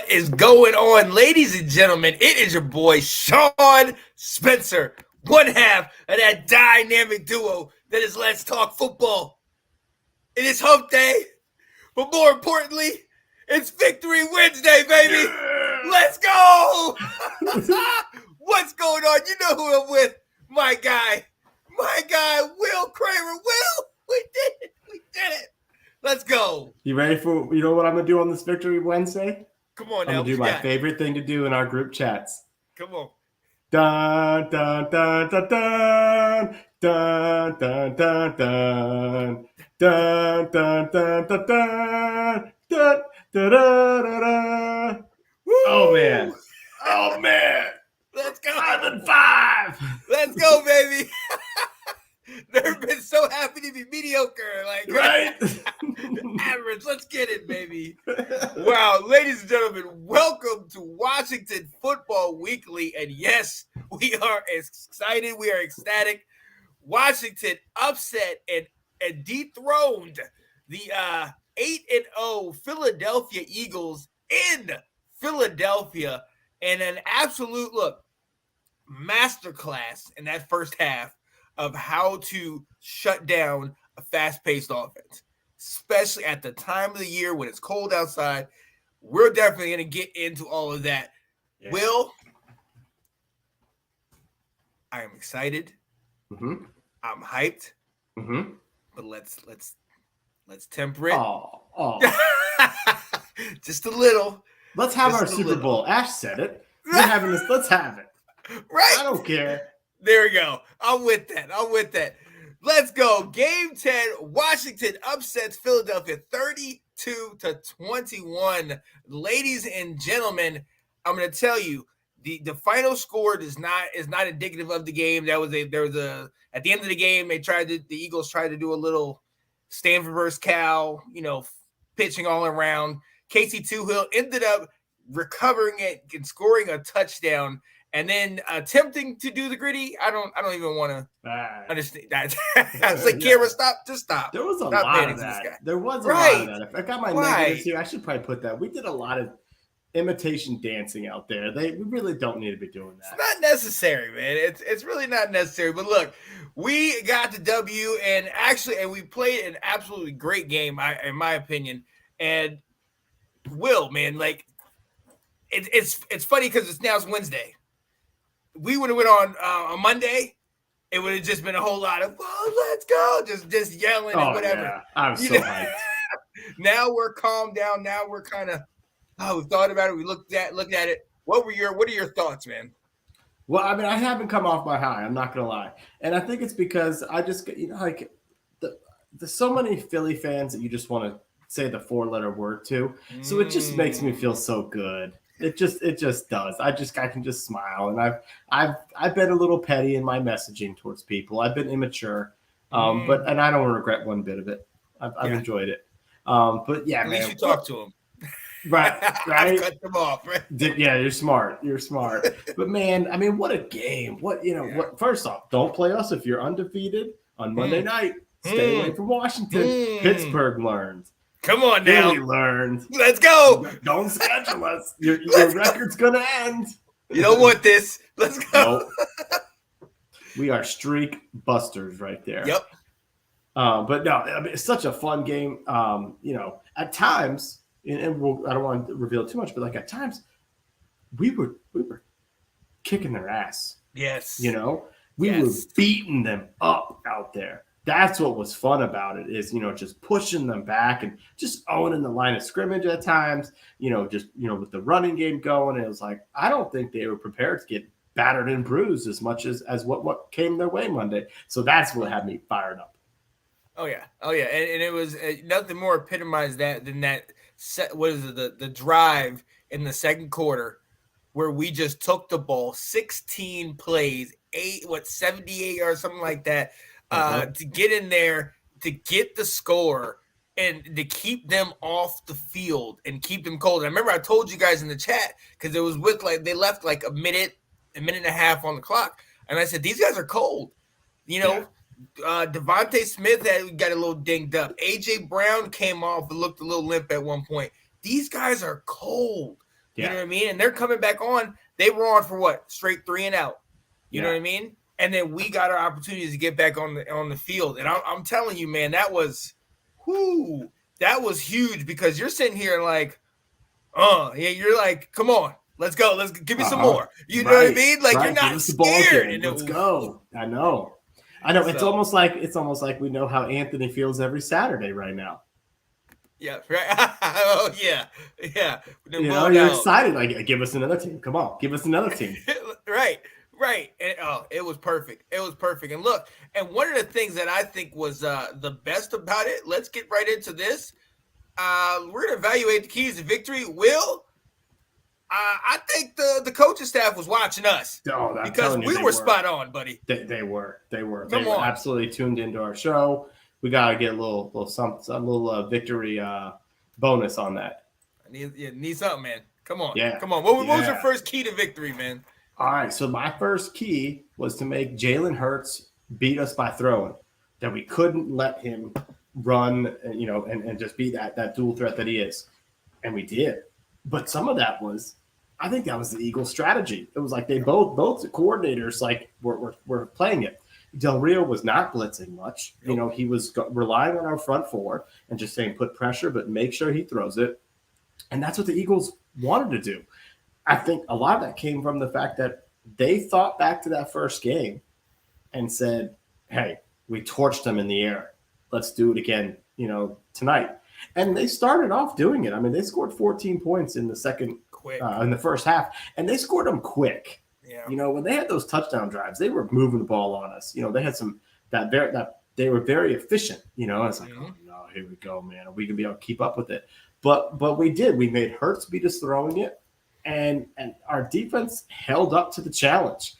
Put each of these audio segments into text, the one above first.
What is going on, ladies and gentlemen? It is your boy Sean Spencer, one half of that dynamic duo that is Let's Talk Football. It is Hump Day, but more importantly, it's Victory Wednesday, baby. Yeah. Let's go. What's going on? You know who I'm with. My guy, Will Kramer. Will, we did it. Let's go. You ready for, you know what I'm going to do on this Victory Wednesday? Come on now. I'm going to do my favorite thing to do in our group chats. Come on. Dun, dun, dun, dun, dun, dun, dun, dun, dun, dun, dun, dun, dun, dun, dun, dun, dun. Oh, man. Let's go. 5-5. Let's go, baby. Never been so happy to be mediocre. Right? Average. Let's get it, baby. Wow, ladies and gentlemen, welcome to Washington Football Weekly. And yes, we are excited. We are ecstatic. Washington upset and dethroned the 8-0 Philadelphia Eagles in Philadelphia. And an absolute, masterclass in that first half of how to shut down a fast-paced offense, especially at the time of the year when it's cold outside. We're definitely going to get into all of that. Yeah. Will, I am excited. Mm-hmm. I'm hyped. Mm-hmm. But let's temper it. Oh. Just a little. Let's have our Super Bowl. Ash said it. We're having this. Let's have it. Right. I don't care. There we go. I'm with that. Let's go. Game 10. Washington upsets Philadelphia 32-21. Ladies and gentlemen, I'm going to tell you the final score is not indicative of the game. There was a at the end of the game the Eagles tried to do a little Stanford versus Cal, pitching all around. Casey Toohill ended up recovering it and scoring a touchdown. And then attempting to do the gritty, I don't even want to understand that. I was like, camera, stop, just stop. There was a lot of that. There was a lot of that. If I got my negatives here, I should probably put that. We did a lot of imitation dancing out there. We really don't need to be doing that. It's not necessary, man. It's really not necessary. But look, we got the W, and we played an absolutely great game, in my opinion. And Will, man, it's funny because it's Wednesday. We would have went on Monday, it would have just been a whole lot of let's go, just yelling and whatever. Yeah. I'm so hyped. Now we're calmed down. Now we're kind of we thought about it. We looked at it. What are your thoughts, man? Well, I mean, I haven't come off my high. I'm not gonna lie, and I think it's because I just there's so many Philly fans that you just want to say the 4-letter word to. So it just makes me feel so good. It just does. I can just smile, and I've been a little petty in my messaging towards people. I've been immature, but I don't regret one bit of it. I've enjoyed it. But yeah, at least you talk to them, right? I've cut them off, right? Yeah, you're smart. But man, I mean, what a game! What First off, don't play us if you're undefeated on Monday night. Stay away from Washington. Pittsburgh learned. Come on now. Really learned. Let's go. Don't schedule us. Your record's going to end. You don't want this. Let's go. Nope. We are streak busters right there. Yep. But no, I mean, it's such a fun game. At times, and I don't want to reveal too much, but at times, we were kicking their ass. Yes. We were beating them up out there. That's what was fun about it is, just pushing them back and just owning the line of scrimmage at times, with the running game going. And it was like, I don't think they were prepared to get battered and bruised as much as what came their way Monday. So that's what had me fired up. Oh, yeah. And it was nothing more epitomized than that. What is it? The drive in the second quarter where we just took the ball 16 plays, 78 or something like that. To get in there, to get the score, and to keep them off the field and keep them cold. And I remember I told you guys in the chat because it was they left a minute and a half on the clock, and I said these guys are cold. Devontae Smith got a little dinged up. A.J. Brown came off and looked a little limp at one point. These guys are cold. You know what I mean? And they're coming back on. They were on for what? Straight 3 and out. You know what I mean? And then we got our opportunities to get back on the field. And I'm telling you, man, that was huge because you're sitting here like, you're like, come on, let's go. Let's give me some more. You know what I mean? Like you're not scared. Let's go. I know. It's almost like we know how Anthony feels every Saturday right now. Yeah, right. Oh, yeah. You're excited. Like, give us another team. Come on, give us another team. Right. And, it was perfect. And look, and one of the things that I think was the best about it, let's get right into this. We're going to evaluate the keys to victory. Will, I think the coaching staff was watching us because we were spot on, buddy. They were. They were absolutely tuned into our show. We got to get a little victory bonus on that. I need something, man. Come on. Yeah. Come on. What was your first key to victory, man? All right. So my first key was to make Jalen Hurts beat us by throwing. That we couldn't let him run, and just be that dual threat that he is. And we did. But some of that was, I think that was the Eagles' strategy. It was like they both coordinators were playing it. Del Rio was not blitzing much. He was relying on our front four and just saying put pressure, but make sure he throws it. And that's what the Eagles wanted to do. I think a lot of that came from the fact that they thought back to that first game and said, hey, we torched them in the air. Let's do it again, tonight. And they started off doing it. I mean, they scored 14 points in the first half, and they scored them quick. Yeah. When they had those touchdown drives, they were moving the ball on us. They had some that they were very efficient. It's like, oh no, here we go, man. Are we gonna be able to keep up with it? But we did. We made Hurts beat us throwing it, and our defense held up to the challenge.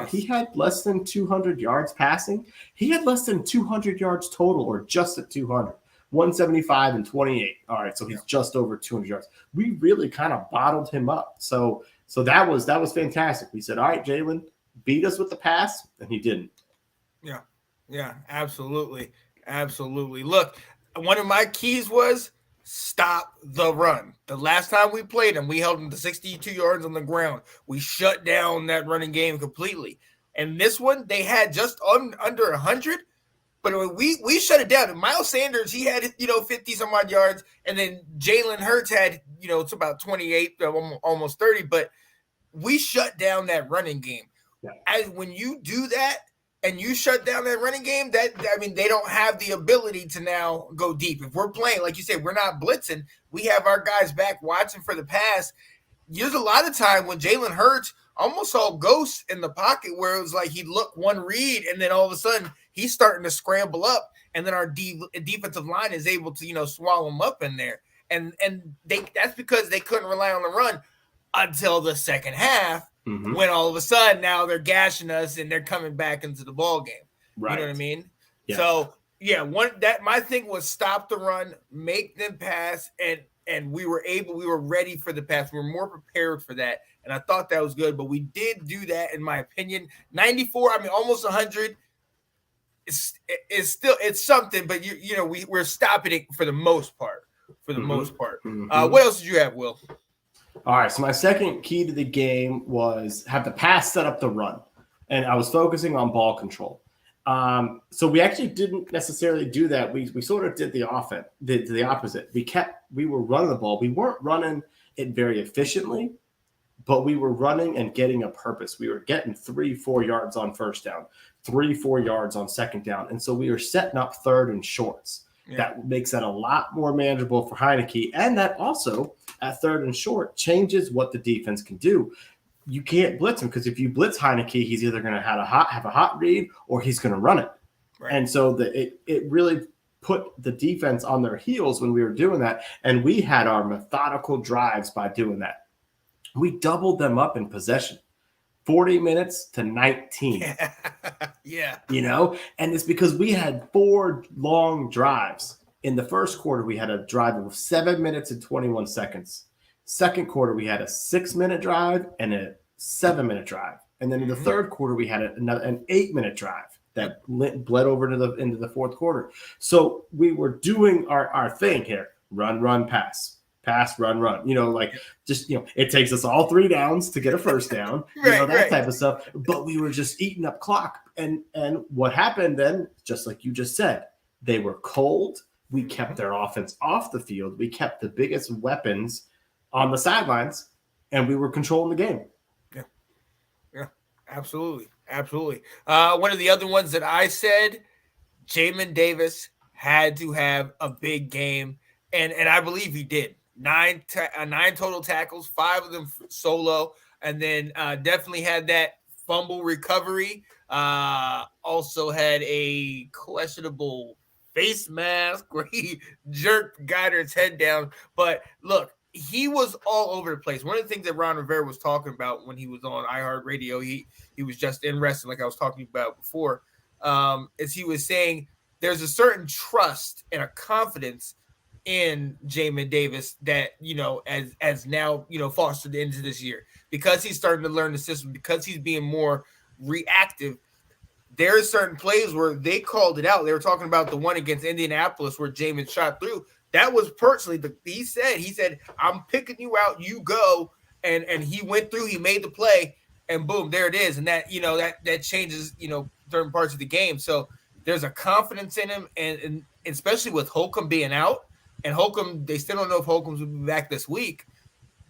He had less than 200 yards passing. He had less than 200 yards total, or just at 200. 175 and 28. All right, so he's just over 200 yards. We really kind of bottled him up. So that was fantastic. We said, all right, Jalen, beat us with the pass, and he didn't. Yeah, absolutely. Look, one of my keys was stop the run. The last time we played him, we held him to 62 yards on the ground. We shut down that running game completely. And this one, they had just under 100. But we shut it down. And Miles Sanders, he had 50 some odd yards, and then Jalen Hurts had it's about 28, almost 30. But we shut down that running game. Yeah. As when you do that and you shut down that running game, they don't have the ability to now go deep. If we're playing, like you said, we're not blitzing. We have our guys back watching for the pass. There's a lot of time when Jalen Hurts almost saw ghosts in the pocket where it was like he'd look one read and then all of a sudden he's starting to scramble up, and then our defensive line is able to swallow him up in there. And that's because they couldn't rely on the run until the second half, when all of a sudden now they're gashing us and they're coming back into the ball game. Right. You know what I mean? Yeah. So my thing was stop the run, make them pass, and we were ready for the pass. We were more prepared for that. And I thought that was good, but we did do that, in my opinion. 94, almost 100. It's still something, but we're stopping it for the most part. What else did you have, Will? All right, so my second key to the game was have the pass set up the run, and I was focusing on ball control. So we actually didn't necessarily do that. We sort of did the opposite. We were running the ball. We weren't running it very efficiently, but we were running and getting a purpose. We were getting 3-4 yards on first down, 3-4 yards on second down. And so we were setting up third and shorts. Yeah. That makes that a lot more manageable for Heinicke. And that also, at third and short, changes what the defense can do. You can't blitz him, because if you blitz Heinicke, he's either going to have a hot read or he's going to run it. Right. And so it really put the defense on their heels when we were doing that. And we had our methodical drives by doing that. We doubled them up in possession, 40 minutes to 19. Yeah. And it's because we had 4 long drives. In the first quarter, we had a drive of 7 minutes and 21 seconds. Second quarter, we had a 6-minute drive and a 7-minute drive. And then in the third quarter, we had an 8-minute drive that bled over into the fourth quarter. So we were doing our thing here, run, pass. pass, run. Just, it takes us all 3 downs to get a first down, that type of stuff. But we were just eating up clock. And what happened then, just like you just said, they were cold. We kept their offense off the field. We kept the biggest weapons on the sidelines, and we were controlling the game. Yeah, absolutely. One of the other ones that I said, Jamin Davis had to have a big game, and I believe he did. 9 total tackles, 5 of them solo, and then definitely had that fumble recovery. Also had a questionable face mask where he jerked Goddard's head down. But look, he was all over the place. One of the things that Ron Rivera was talking about when he was on iHeartRadio, he was just in wrestling, like I was talking about before, is he was saying there's a certain trust and a confidence in Jamin Davis that, as now, fostered into this year, because he's starting to learn the system, because he's being more reactive. There are certain plays where they called it out. They were talking about the one against Indianapolis where Jamin shot through. That was personally, he said, I'm picking you out, you go. And he went through, he made the play, and boom, there it is. And that, that changes, certain parts of the game. So there's a confidence in him, and especially with Holcomb being out, and Holcomb, they still don't know if Holcomb's will be back this week.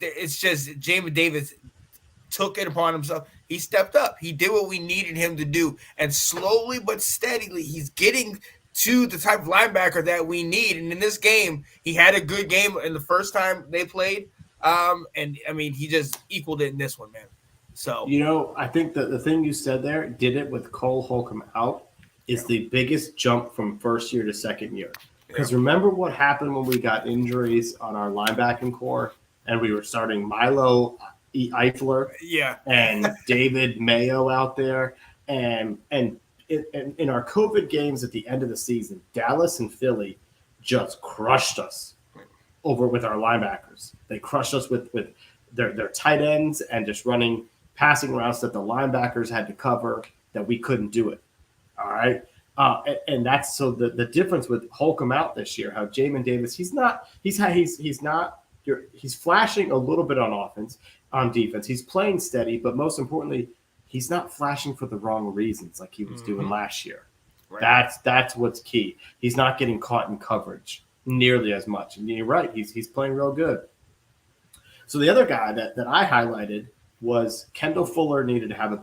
It's just Jamin Davis took it upon himself. He stepped up. He did what we needed him to do. And slowly but steadily, he's getting to the type of linebacker that we need. And in this game, he had a good game in the first time they played. And, I mean, he just equaled it in this one, man. So, I think that the thing you said there, did it with Cole Holcomb out, is the biggest jump from first year to second year. Because remember what happened when we got injuries on our linebacking core and we were starting Milo Eifler and David Mayo out there. And in our COVID games at the end of the season, Dallas and Philly just crushed us over with our linebackers. They crushed us with their tight ends and just running passing routes that the linebackers had to cover that we couldn't do it. All right. And that's so the difference with Holcomb out this year, how Jamin Davis, he's flashing a little bit on defense. He's playing steady, but most importantly, he's not flashing for the wrong reasons like he was doing last year. Right. That's what's key. He's not getting caught in coverage nearly as much. And you're right, he's playing real good. So the other guy that I highlighted was Kendall Fuller needed to have a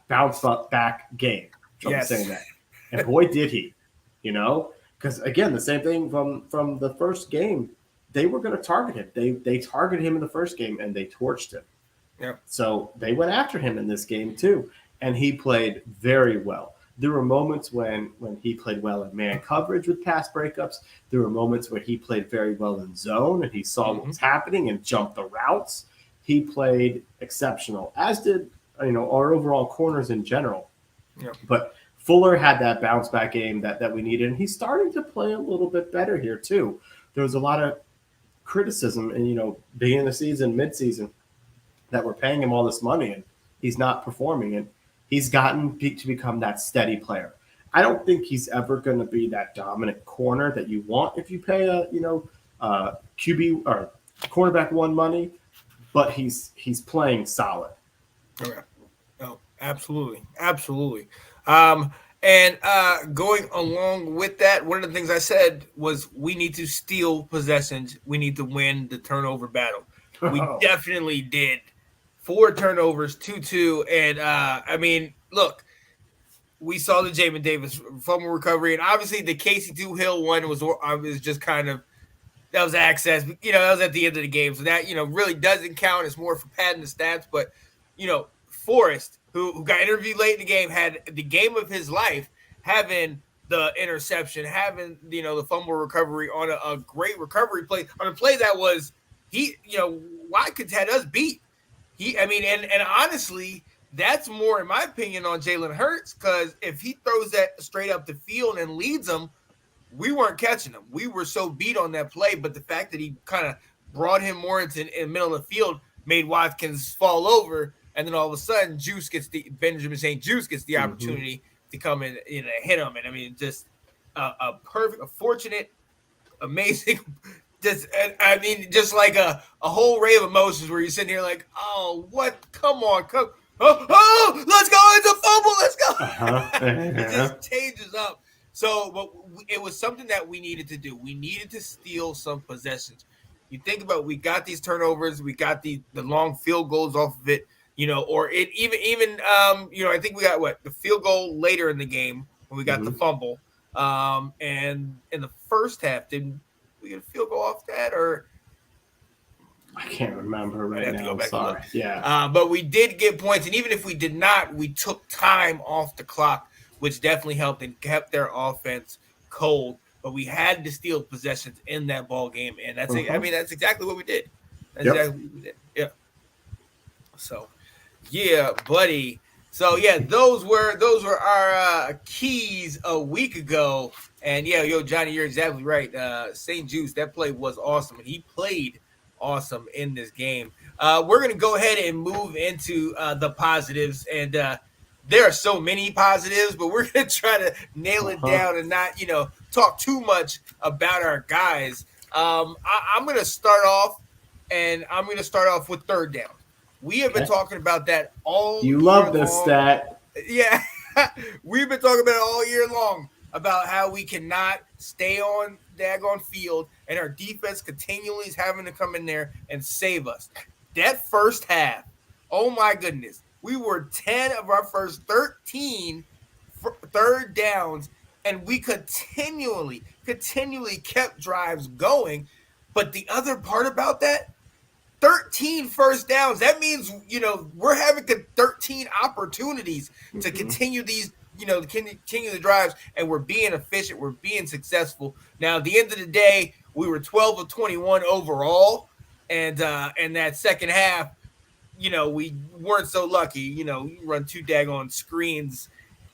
bounce back game. I'm saying that. And boy, did he, because again, the same thing from the first game, they were going to target him. They targeted him in the first game and they torched him. Yeah. So they went after him in this game too. And he played very well. There were moments when he played well in man coverage with pass breakups. There were moments where he played very well in zone and he saw what was happening and jumped the routes. He played exceptional, as did, our overall corners in general. Yeah. But Fuller had that bounce back game that we needed, and he's starting to play a little bit better here too. There was a lot of criticism and beginning of the season, mid-season, that we're paying him all this money and he's not performing, and he's gotten to become that steady player. I don't think he's ever going to be that dominant corner that you want if you pay a QB or cornerback one money, but he's playing solid. Okay. Oh, absolutely. And going along with that, one of the things I said was we need to steal possessions. We need to win the turnover battle. We definitely did. 4 turnovers, 2-2. And, look, we saw the Jamin Davis fumble recovery. And obviously the Casey Hill one was just kind of, that was access. That was at the end of the game. So that, really doesn't count. It's more for padding the stats. But, Forrest, who got interviewed late in the game, had the game of his life, having the interception, having, the fumble recovery on a great recovery play, on a play that was, Watkins had us beat. And honestly, that's more, in my opinion, on Jalen Hurts, because if he throws that straight up the field and leads them, we weren't catching him. We were so beat on that play, but the fact that he kind of brought him more into the middle of the field made Watkins fall over, and then all of a sudden, Benjamin St. Juice gets the opportunity to come in and hit him. And just a fortunate, amazing just like a whole ray of emotions where you're sitting here like, oh, what? Come on, come. Oh, let's go. It's a fumble. Let's go. It just changes up. So, but it was something that we needed to do. We needed to steal some possessions. You think about, we got these turnovers, we got the long field goals off of it, or it even I think we got the field goal later in the game when we got the fumble. And in the first half, did we get a field goal off that, or I can't remember right now. I'm sorry. Yeah. But we did get points, and even if we did not, we took time off the clock, which definitely helped and kept their offense cold. But we had to steal possessions in that ball game, and that's that's exactly what we did. Exactly what we did. Yeah. So, yeah, buddy. So yeah, those were our keys a week ago, and Johnny, you're exactly right. St. Juice, that play was awesome, and he played awesome in this game. We're gonna go ahead and move into the positives, and there are so many positives, but we're gonna try to nail it down and not talk too much about our guys. I'm gonna start off, and I'm gonna start off with third down. We have been talking about that all year long. You love this stat. Yeah. We've been talking about it all year long, about how we cannot stay on daggone field, and our defense continually is having to come in there and save us. That first half, oh my goodness, we were 10 of our first 13 third downs, and we continually kept drives going. But the other part about that, 13 first downs. That means, we're having 13 opportunities to continue these, continue the drives, and we're being efficient. We're being successful. Now, at the end of the day, we were 12 of 21 overall, and that second half, we weren't so lucky. You run two daggone screens,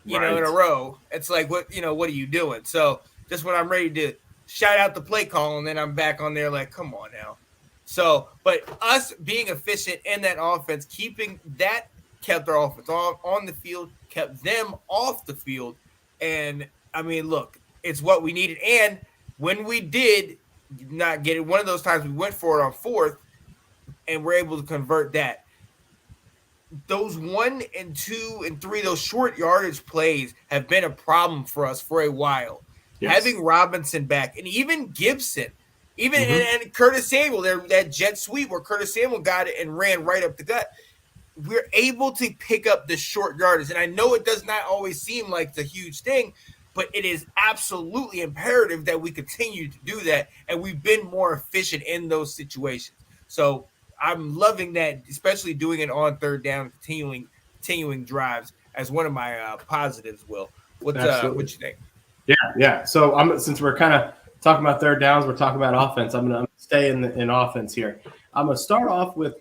in a row. It's like, what are you doing? So just when I'm ready to shout out the play call, and then I'm back on there like, come on now. So, but us being efficient in that offense, kept our offense on the field, kept them off the field. And, look, it's what we needed. And when we did not get it, one of those times we went for it on fourth, and we're able to convert that. Those 1 and 2 and 3, those short yardage plays have been a problem for us for a while. Yes. Having Robinson back, and even Gibson, and Curtis Samuel, that jet sweep where Curtis Samuel got it and ran right up the gut. We're able to pick up the short yardage. And I know it does not always seem like the huge thing, but it is absolutely imperative that we continue to do that. And we've been more efficient in those situations. So I'm loving that, especially doing it on third down, continuing drives as one of my positives, Will. What you think? Yeah. So since we're kind of talking about third downs, we're talking about offense. I'm going to stay in offense here. I'm going to start off with,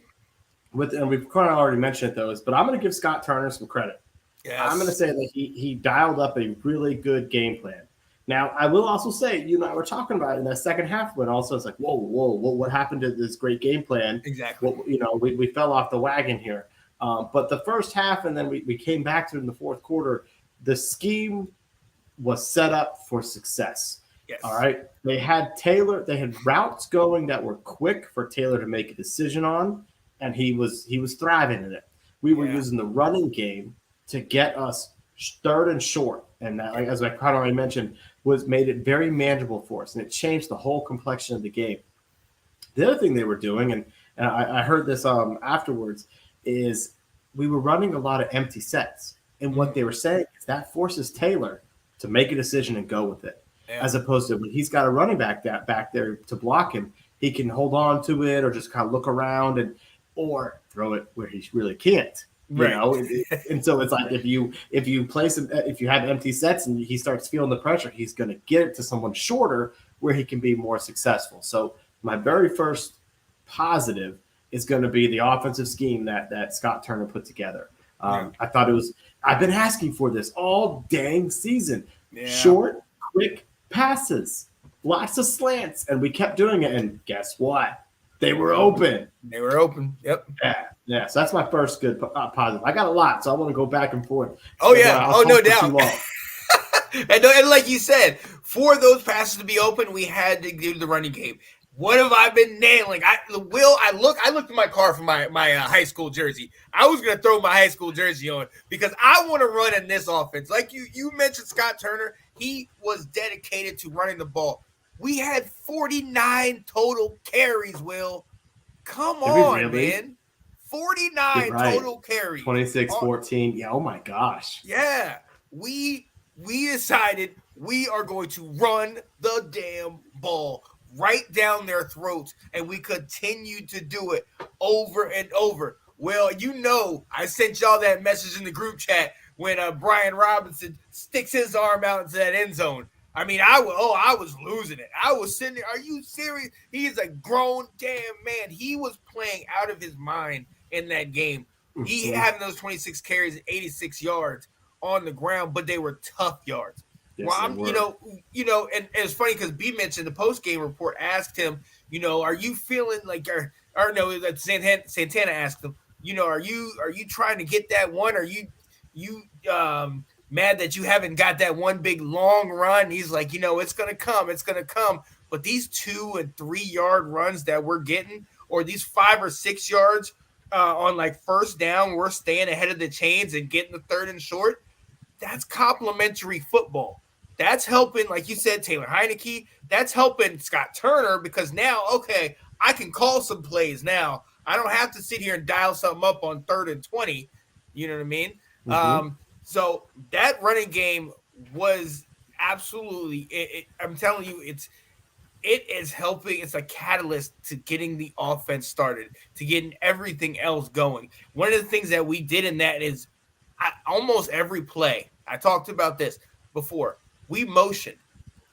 and we've kind of already mentioned those, but I'm going to give Scott Turner some credit. Yes. I'm going to say that he dialed up a really good game plan. Now, I will also say, we're talking about it in that second half when also it's like, whoa, what happened to this great game plan? Exactly. We fell off the wagon here. But the first half, and then we came back to it in the fourth quarter, the scheme was set up for success. Yes. All right. They had routes going that were quick for Taylor to make a decision on, and he was thriving in it. We were using the running game to get us third and short, and that, as I kind of already mentioned, made it very manageable for us, and it changed the whole complexion of the game. The other thing they were doing, and I heard this afterwards, is we were running a lot of empty sets, and what they were saying is that forces Taylor to make a decision and go with it. Yeah. As opposed to when he's got a running back back there to block him, he can hold on to it or just kind of look around or throw it where he really can't. Right. And so it's like if you place him, if you have empty sets and he starts feeling the pressure, he's going to get it to someone shorter where he can be more successful. So my very first positive is going to be the offensive scheme that Scott Turner put together. I thought I've been asking for this all dang season. Yeah. Short, quick passes, lots of slants, and we kept doing it. And guess what? They were open. Yep. Yeah. So that's my first good positive. I got a lot, so I want to go back and forth. Oh, yeah. No doubt. and like you said, for those passes to be open, we had to do the running game. What have I been nailing? I looked at my car for my high school jersey. I was gonna throw my high school jersey on because I want to run in this offense. Like you mentioned, Scott Turner, he was dedicated to running the ball. We had 49 total carries. Will, come on, man, 49 total carries. 26-14. Yeah. Oh my gosh. Yeah, we decided we are going to run the damn ball right down their throats, and we continued to do it over and over. Well, I sent y'all that message in the group chat when Brian Robinson sticks his arm out into that end zone. I mean, I was losing it. I was sitting there. Are you serious? He is a grown damn man. He was playing out of his mind in that game. He having those 26 carries, 86 yards on the ground, but they were tough yards. Yes, well, and it's funny because B mentioned the post-game report asked him, are you feeling like, or no, Santana asked him, are you trying to get that one? Are you mad that you haven't got that one big long run? He's like, it's gonna come. But these 2 and 3 yard runs that we're getting, or these 5 or 6 yards on like first down, we're staying ahead of the chains and getting the 3rd and short. That's complimentary football. That's helping, like you said, Taylor Heinicke. That's helping Scott Turner because now, okay, I can call some plays now. I don't have to sit here and dial something up on 3rd and 20. You know what I mean? Mm-hmm. So that running game was absolutely. I'm telling you, it is helping. It's a catalyst to getting the offense started, to getting everything else going. One of the things that we did in that is almost every play. I talked about this before. We motioned.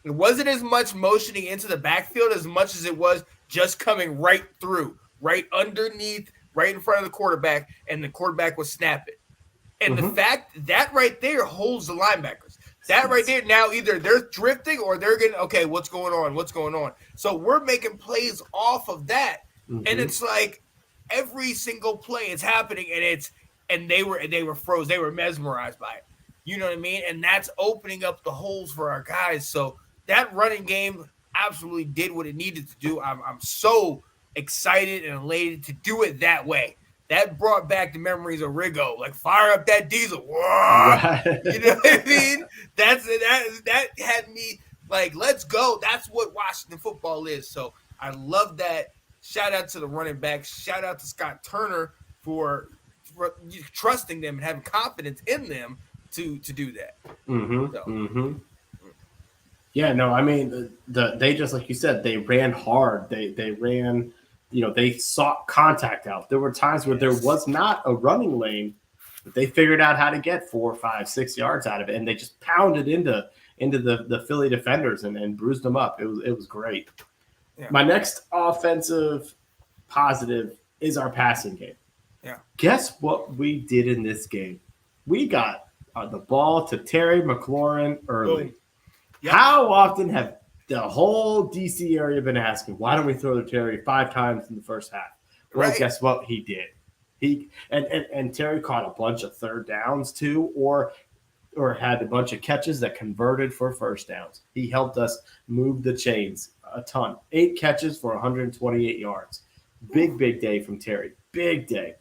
It wasn't as much motioning into the backfield as much as it was just coming right through, right underneath, right in front of the quarterback, and the quarterback would snap it. And the fact that right there holds the linebackers. That right there, now either they're drifting or they're getting, okay, what's going on? So we're making plays off of that. And it's like every single play it's happening, and they were froze. They were mesmerized by it. You know what I mean? And that's opening up the holes for our guys. So that running game absolutely did what it needed to do. I'm so excited and elated to do it that way. That brought back the memories of Riggo. Like, fire up that diesel. Whoa! Right. You know what I mean? That had me like, let's go. That's what Washington football is. So I love that. Shout out to the running backs. Shout out to Scott Turner for trusting them and having confidence in them to do that. Yeah, no, I mean, they just, like you said, they ran hard. They ran, they sought contact out. There were times where there was not a running lane, but they figured out how to get 4, 5, 6 yards out of it, and they just pounded into the Philly defenders and bruised them up. It was great. Yeah. My next offensive positive is our passing game. Yeah. Guess what we did in this game? We got the ball to Terry McLaurin early. Yep. How often have the whole DC area been asking, why don't we throw to Terry 5 times in the first half? Well, right. Guess what he did? And Terry caught a bunch of 3rd downs too, or had a bunch of catches that converted for 1st downs. He helped us move the chains a ton. 8 catches for 128 yards. Big day from Terry. Big day.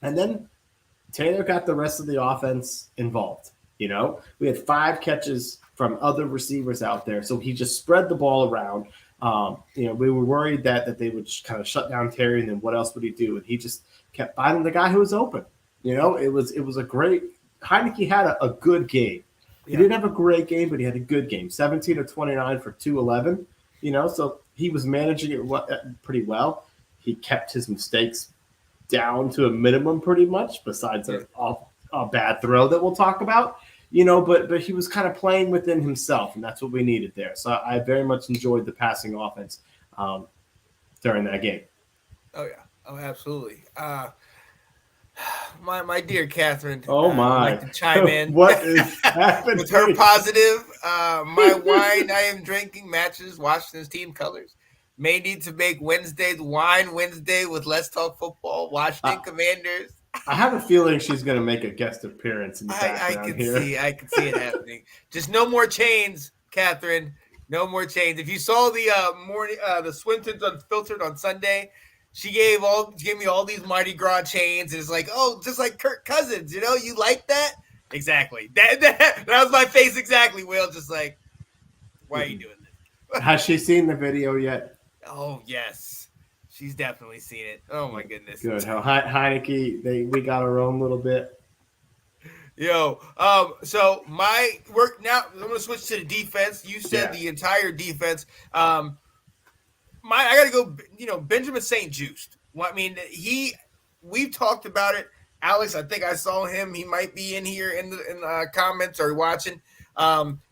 And then Taylor got the rest of the offense involved. We had 5 catches from other receivers out there. So he just spread the ball around. We were worried that they would kind of shut down Terry, and then what else would he do? And he just kept finding the guy who was open. It was a great – Heinicke had a good game. He didn't have a great game, but he had a good game. 17 of 29 for 211. So he was managing it pretty well. He kept his mistakes down to a minimum pretty much, besides a bad throw that we'll talk about. But he was kind of playing within himself, and that's what we needed there. So I very much enjoyed the passing offense during that game. Oh, yeah. Oh, absolutely. My dear Catherine. Oh, my. I'd like to chime in. What is happening? With her positive, my wine I am drinking matches Washington's team colors. May need to make Wednesday the Wine Wednesday with Let's Talk Football. Washington Commanders. I have a feeling she's going to make a guest appearance in the background here. I can see it happening. Just no more chains, Catherine. No more chains. If you saw the the Swinton's Unfiltered on Sunday, she gave me all these Mardi Gras chains, and it's like, oh, just like Kirk Cousins, you like that? Exactly. That was my face exactly, Will. Just like, why are you doing this? Has she seen the video yet? Oh yes, she's definitely seen it. Oh my goodness. Good. How Heinicke, we got our own little bit. Yo, so my work now. I'm gonna switch to the defense. You said the entire defense. I gotta go. Benjamin St. Just. Well, I mean, we've talked about it. Alex, I think I saw him. He might be in here in the comments or watching.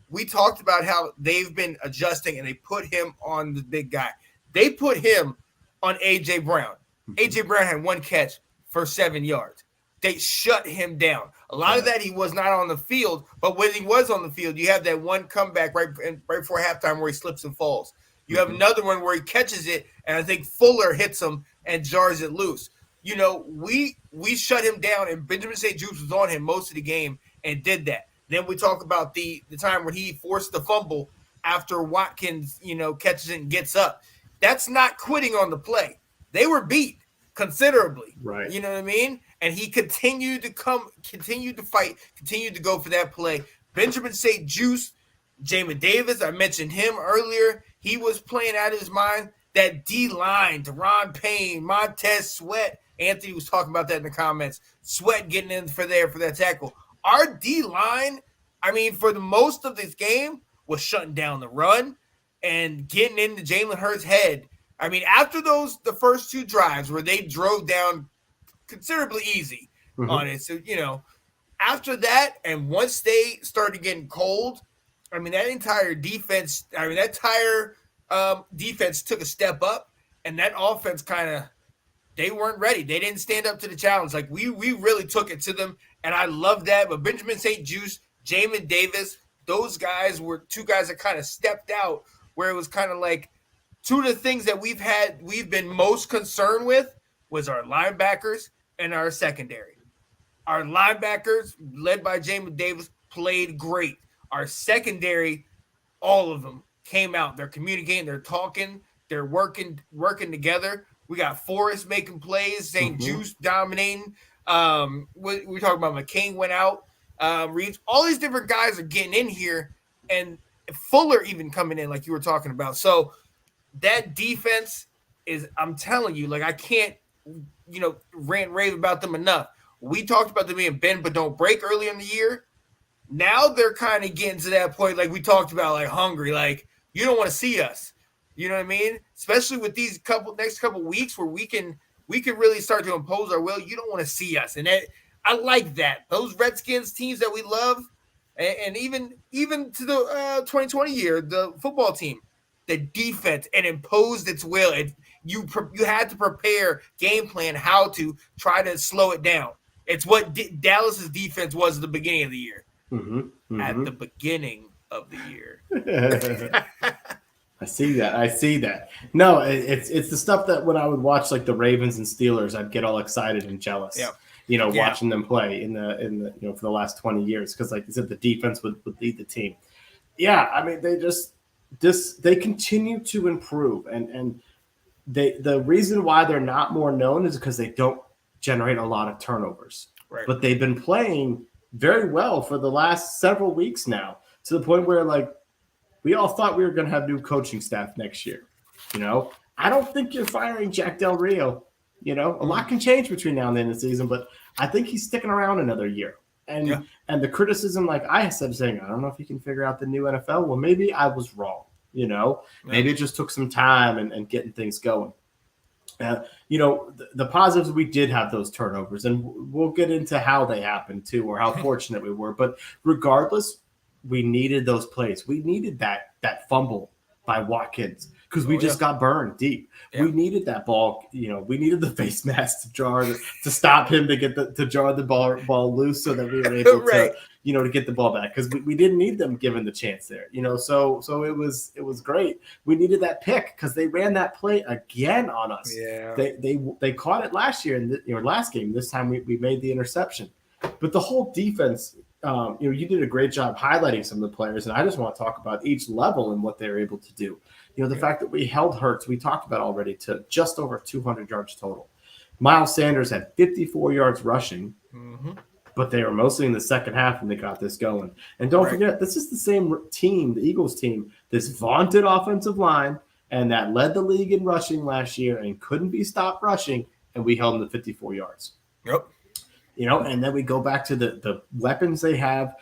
We talked about how they've been adjusting and they put him on the big guy. They put him on A.J. Brown. A.J. Brown had 1 catch for 7 yards. They shut him down. A lot of that he was not on the field, but when he was on the field, you have that one comeback right before halftime where he slips and falls. You have another one where he catches it, and I think Fuller hits him and jars it loose. We shut him down, and Benjamin St. Just was on him most of the game and did that. Then we talk about the time when he forced the fumble after Watkins, catches it and gets up. That's not quitting on the play. They were beat considerably. Right. You know what I mean? And he continued to fight, continued to go for that play. Benjamin St. Just, Jamin Davis, I mentioned him earlier. He was playing out of his mind. That D-line, Deron Payne, Montez Sweat. Anthony was talking about that in the comments. Sweat getting in for that tackle. Our D-line, I mean, for the most of this game, was shutting down the run and getting into Jalen Hurts' head. I mean, after the first 2 drives where they drove down considerably easy on it. So, after that, and once they started getting cold, I mean, that entire defense, defense took a step up, and that offense they weren't ready. They didn't stand up to the challenge. Like, we really took it to them, and I love that. But Benjamin St. Just, Jamin Davis, those guys were 2 guys that kind of stepped out where it was kind of like 2 of the things that we've been most concerned with was our linebackers and our secondary. Our linebackers, led by Jamin Davis, played great. Our secondary, all of them came out. They're communicating, they're talking, they're working together. We got Forrest making plays, St. Just dominating. We talking about McCain went out. Reeves, all these different guys are getting in here, and Fuller even coming in like you were talking about. So that defense is, I'm telling you, like I can't, rant rave about them enough. We talked about them being bend but don't break early in the year. Now they're kind of getting to that point, like we talked about, like hungry, like you don't want to see us. You know what I mean? Especially with these next couple weeks where we can really start to impose our will. You don't want to see us, and I like that. Those Redskins teams that we love, and even to the 2020 year, the football team, the defense, and imposed its will. You had to prepare, game plan how to try to slow it down. It's what Dallas's defense was at the beginning of the year. At the beginning of the year. I see that. No, it's the stuff that when I would watch like the Ravens and Steelers, I'd get all excited and jealous. Yeah. Watching them play in the for the last 20 years, because like I said, the defense would lead the team. Yeah, I mean they continue to improve, and the reason why they're not more known is because they don't generate a lot of turnovers. Right. But they've been playing very well for the last several weeks now, to the point where like we all thought we were going to have new coaching staff next year. I don't think you're firing Jack Del Rio. A lot can change between now and the end of the season, but I think he's sticking around another year. And the criticism, like I said, saying, I don't know if you can figure out the new NFL. Well, maybe I was wrong. Maybe it just took some time and getting things going. The positives, we did have those turnovers, and we'll get into how they happened too, or how fortunate we were. But regardless, we needed those plays. We needed that fumble by Watkins because we just got burned deep. Yeah. We needed that ball. We needed the face mask to stop him to jar the ball loose, so that we were able to to get the ball back, because we didn't need them given the chance there. So it was great. We needed that pick because they ran that play again on us. Yeah, they caught it last year in last game. This time we made the interception, but the whole defense you did a great job highlighting some of the players, and I just want to talk about each level and what they're able to do. The fact that we held Hurts, we talked about already, to just over 200 yards total. Miles Sanders had 54 yards rushing, but they were mostly in the second half when they got this going. And don't forget, this is the same team, the Eagles team, this vaunted offensive line, and that led the league in rushing last year and couldn't be stopped rushing, and we held them to 54 yards. Yep. And then we go back to the weapons they have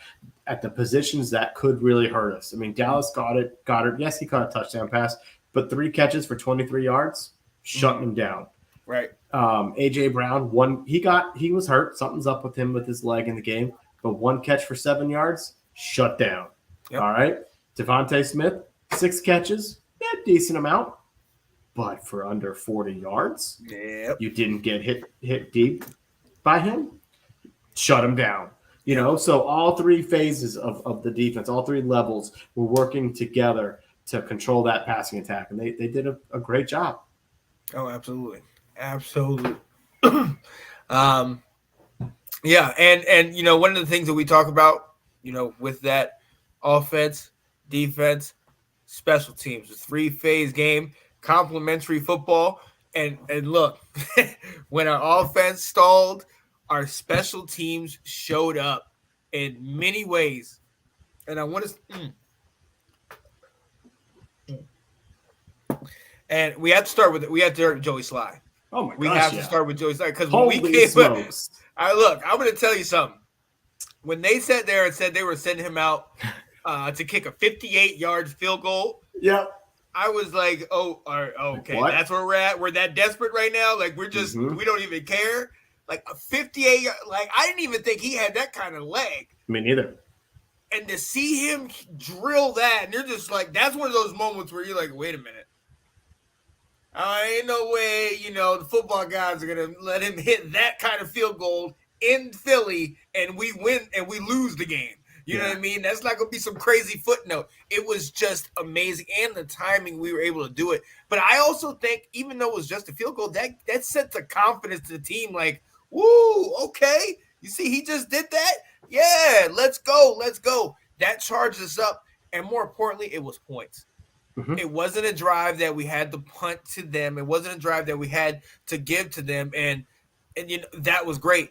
at the positions that could really hurt us. I mean, Dallas Goddard, yes, he caught a touchdown pass, but 3 catches for 23 yards, shutting him down. Right. AJ Brown, he was hurt. Something's up with him with his leg in the game, but 1 catch for 7 yards, shut down. Yep. All right. Devontae Smith, 6 catches, decent amount, but for under 40 yards, you didn't get hit deep by him. Shut him down. So all 3 phases of the defense, all 3 levels were working together to control that passing attack, and they did a great job. Oh, absolutely. Absolutely. Yeah, and one of the things that we talk about, with that offense, defense, special teams, a 3-phase game, complementary football, and look, when our offense stalled, our special teams showed up in many ways. And I want to and we have to start with Joey Sly. Oh my gosh. We have to start with Joey Sly, because when we came smokes. I'm going to tell you something. When they sat there and said they were sending him out to kick a 58-yard field goal, I was like, oh, all right, okay, what? That's where we're at. We're that desperate right now. Like, we're just we don't even care. Like a 58, like I didn't even think he had that kind of leg. Me neither. And to see him drill that, and you're just like, that's one of those moments where you're like, wait a minute. Ain't no way, the football guys are going to let him hit that kind of field goal in Philly and we win and we lose the game. You know what I mean? That's not going to be some crazy footnote. It was just amazing. And the timing, we were able to do it. But I also think, even though it was just a field goal, that sets a confidence to the team like, woo, okay. You see, he just did that? Yeah, let's go. That charged us up. And more importantly, it was points. It wasn't a drive that we had to punt to them. It wasn't a drive that we had to give to them. And that was great.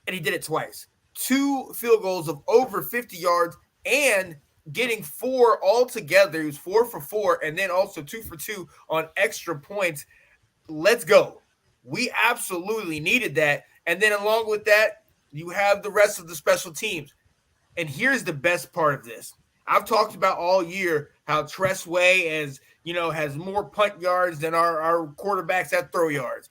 And he did it twice. 2 field goals of over 50 yards and getting 4 altogether. He was 4 for 4 and then also 2 for 2 on extra points. Let's go. We absolutely needed that. And then along with that, you have the rest of the special teams. And here's the best part of this. I've talked about all year how Tressway has more punt yards than our quarterbacks have throw yards.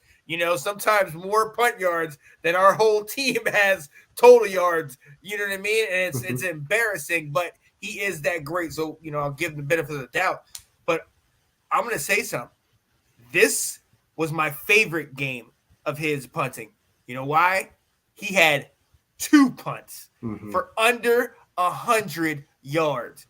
Sometimes more punt yards than our whole team has total yards. You know what I mean? And it's embarrassing, but he is that great. So, I'll give him the benefit of the doubt. But I'm going to say something. This was my favorite game of his punting. You know why? He had 2 punts for under 100 yards.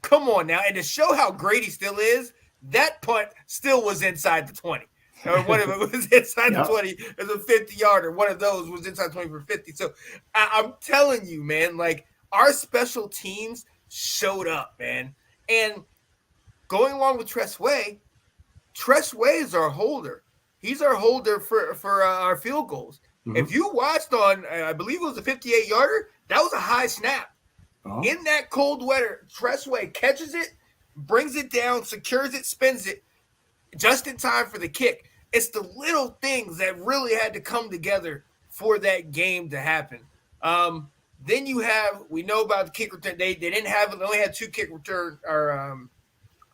Come on now. And to show how great he still is, that punt still was inside the 20. Or one of it was inside the 20. It was a 50-yarder. One of those was inside 20 for 50. So I'm telling you, man, like our special teams showed up, man. And going along with Tressway is our holder. He's our holder for our field goals. If you watched on, I believe it was a 58-yarder, that was a high snap. In that cold weather, Tressway catches it, brings it down, secures it, spins it, just in time for the kick. It's the little things that really had to come together for that game to happen. Then we know about the kick return. They only had 2 kick return, or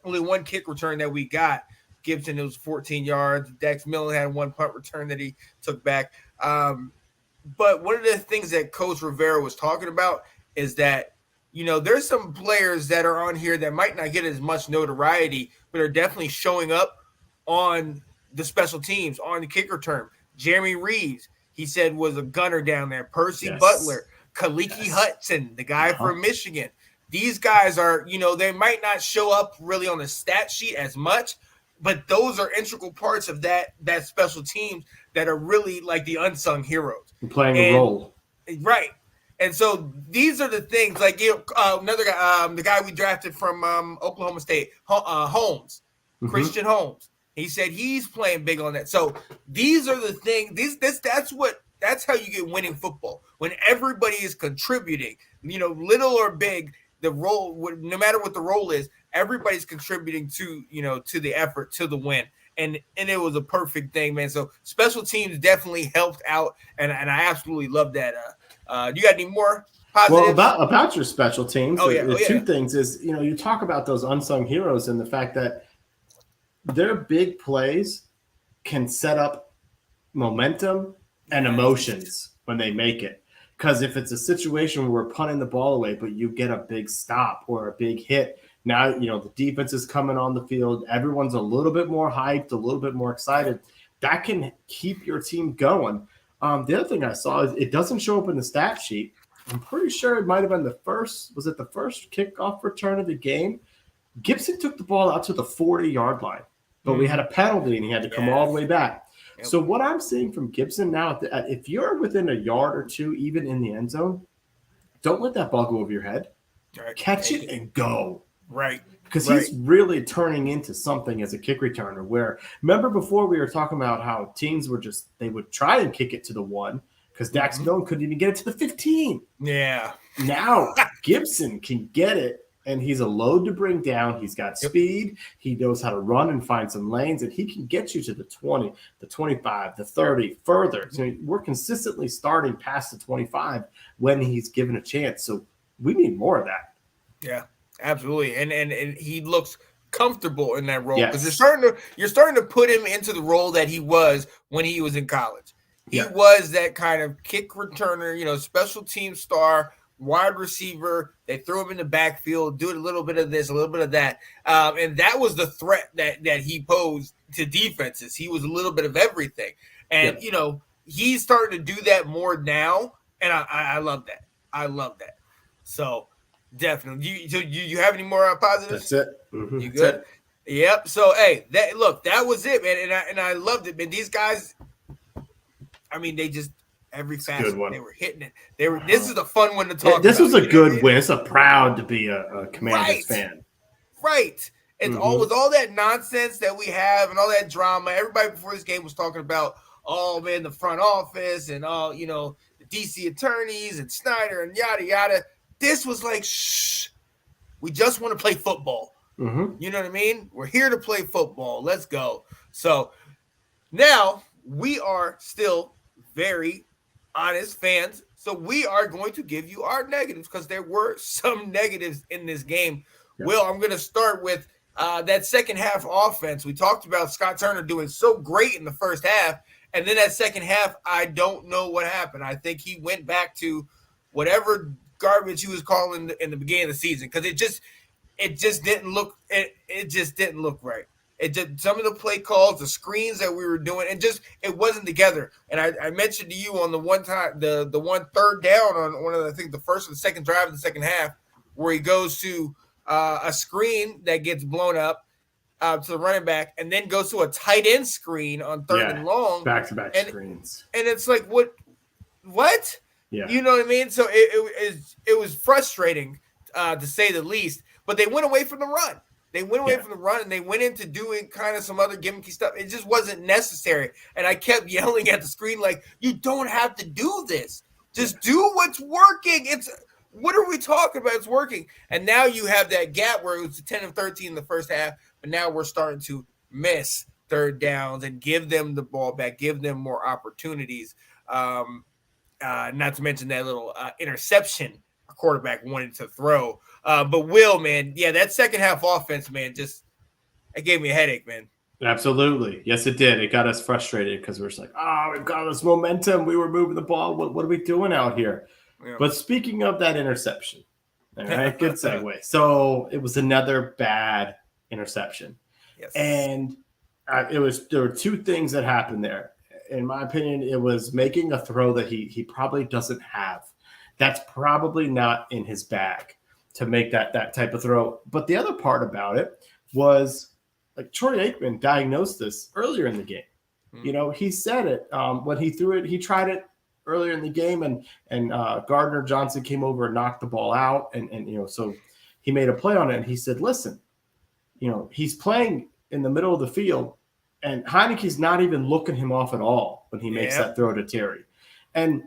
only 1 kick return that we got. Gibson, it was 14 yards. Dex Millen had 1 punt return that he took back. But one of the things that Coach Rivera was talking about is that, there's some players that are on here that might not get as much notoriety, but are definitely showing up on the special teams, on the kick return. Jeremy Reeves, he said, was a gunner down there. Percy Butler, Kaliki Hudson, the guy from Michigan. These guys are, they might not show up really on the stat sheet as much, but those are integral parts of that special teams that are really like the unsung heroes. Playing a role. Right. And so these are the things like another guy, the guy we drafted from Oklahoma State, Holmes, Christian Holmes. He said he's playing big on that. So these are the things. That's how you get winning football, when everybody is contributing. Little or big, the role, no matter what the role is, everybody's contributing to the effort, to the win. And it was a perfect thing, man. So special teams definitely helped out, and I absolutely love that. You got any more positives? Well, about your special teams, two things is, you talk about those unsung heroes and the fact that their big plays can set up momentum and emotions when they make it. Because if it's a situation where we're punting the ball away, but you get a big stop or a big hit, now, the defense is coming on the field. Everyone's a little bit more hyped, a little bit more excited. That can keep your team going. The other thing I saw is it doesn't show up in the stat sheet. I'm pretty sure it might have been the first kickoff return of the game? Gibson took the ball out to the 40-yard line, but we had a penalty and he had to come all the way back. Yep. So what I'm seeing from Gibson now, if you're within a yard or two, even in the end zone, don't let that ball go over your head. Right. Catch it and go. Right. Because he's really turning into something as a kick returner where, remember before we were talking about how teams they would try and kick it to the 1 because Dax Milne couldn't even get it to the 15. Yeah. Now Gibson can get it, and he's a load to bring down. He's got speed. He knows how to run and find some lanes, and he can get you to the 20, the 25, the 30, further. So we're consistently starting past the 25 when he's given a chance. So we need more of that. Yeah. Absolutely, and he looks comfortable in that role because you're starting to put him into the role that he was when he was in college. He was that kind of kick returner, special team star, wide receiver. They threw him in the backfield, do a little bit of this, a little bit of that, and that was the threat that he posed to defenses. He was a little bit of everything, and he's starting to do that more now, and I love that. I love that. So. Definitely. You have any more positives? That's it. Mm-hmm. You good? Yep. So hey, that was it, man, and I loved it, man. These guys, I mean, they just every facet they were hitting it. This is a fun one to talk about. This was a good win. It's proud to be a Commanders fan. Right. It's all with all that nonsense that we have and all that drama. Everybody before this game was talking about, oh man, the front office and all, the DC attorneys and Snyder and yada yada. This was like, shh, we just want to play football. Mm-hmm. You know what I mean? We're here to play football. Let's go. So now we are still very honest fans. So we are going to give you our negatives because there were some negatives in this game. Yep. Will, I'm going to start with that second half offense. We talked about Scott Turner doing so great in the first half. And then that second half, I don't know what happened. I think he went back to whatever garbage he was calling in the beginning of the season because it just didn't look right. It just some of the play calls, the screens that we were doing, it wasn't together. And I mentioned to you on the one time the one third down on one of the, I think the first or the second drive of the second half where he goes to a screen that gets blown up to the running back and then goes to a tight end screen on third and long, back-to-back screens, and it's like what. Yeah. You know what I mean? So it was frustrating to say the least, but they went away from the run. They went away from the run and they went into doing kind of some other gimmicky stuff. It just wasn't necessary. And I kept yelling at the screen like, you don't have to do this. Just do what's working. What are we talking about? It's working. And now you have that gap where it was 10 of 13 in the first half, but now we're starting to miss third downs and give them the ball back, give them more opportunities. Not to mention that little interception a quarterback wanted to throw. But Will, man, that second half offense, man, it gave me a headache, man. Absolutely. Yes, it did. It got us frustrated because we're just like, we've got this momentum. We were moving the ball. What are we doing out here? Yeah. But speaking of that interception, all right, good segue. So it was another bad interception. Yes. And there were two things that happened there. In my opinion, it was making a throw that he probably doesn't have. That's probably not in his bag to make that type of throw. But the other part about it was, like, Troy Aikman diagnosed this earlier in the game. Mm-hmm. He said it when he threw it. He tried it earlier in the game, and Gardner Johnson came over and knocked the ball out, and so he made a play on it, and he said, listen, he's playing in the middle of the field, and Heinicke's not even looking him off at all when he makes that throw to Terry. And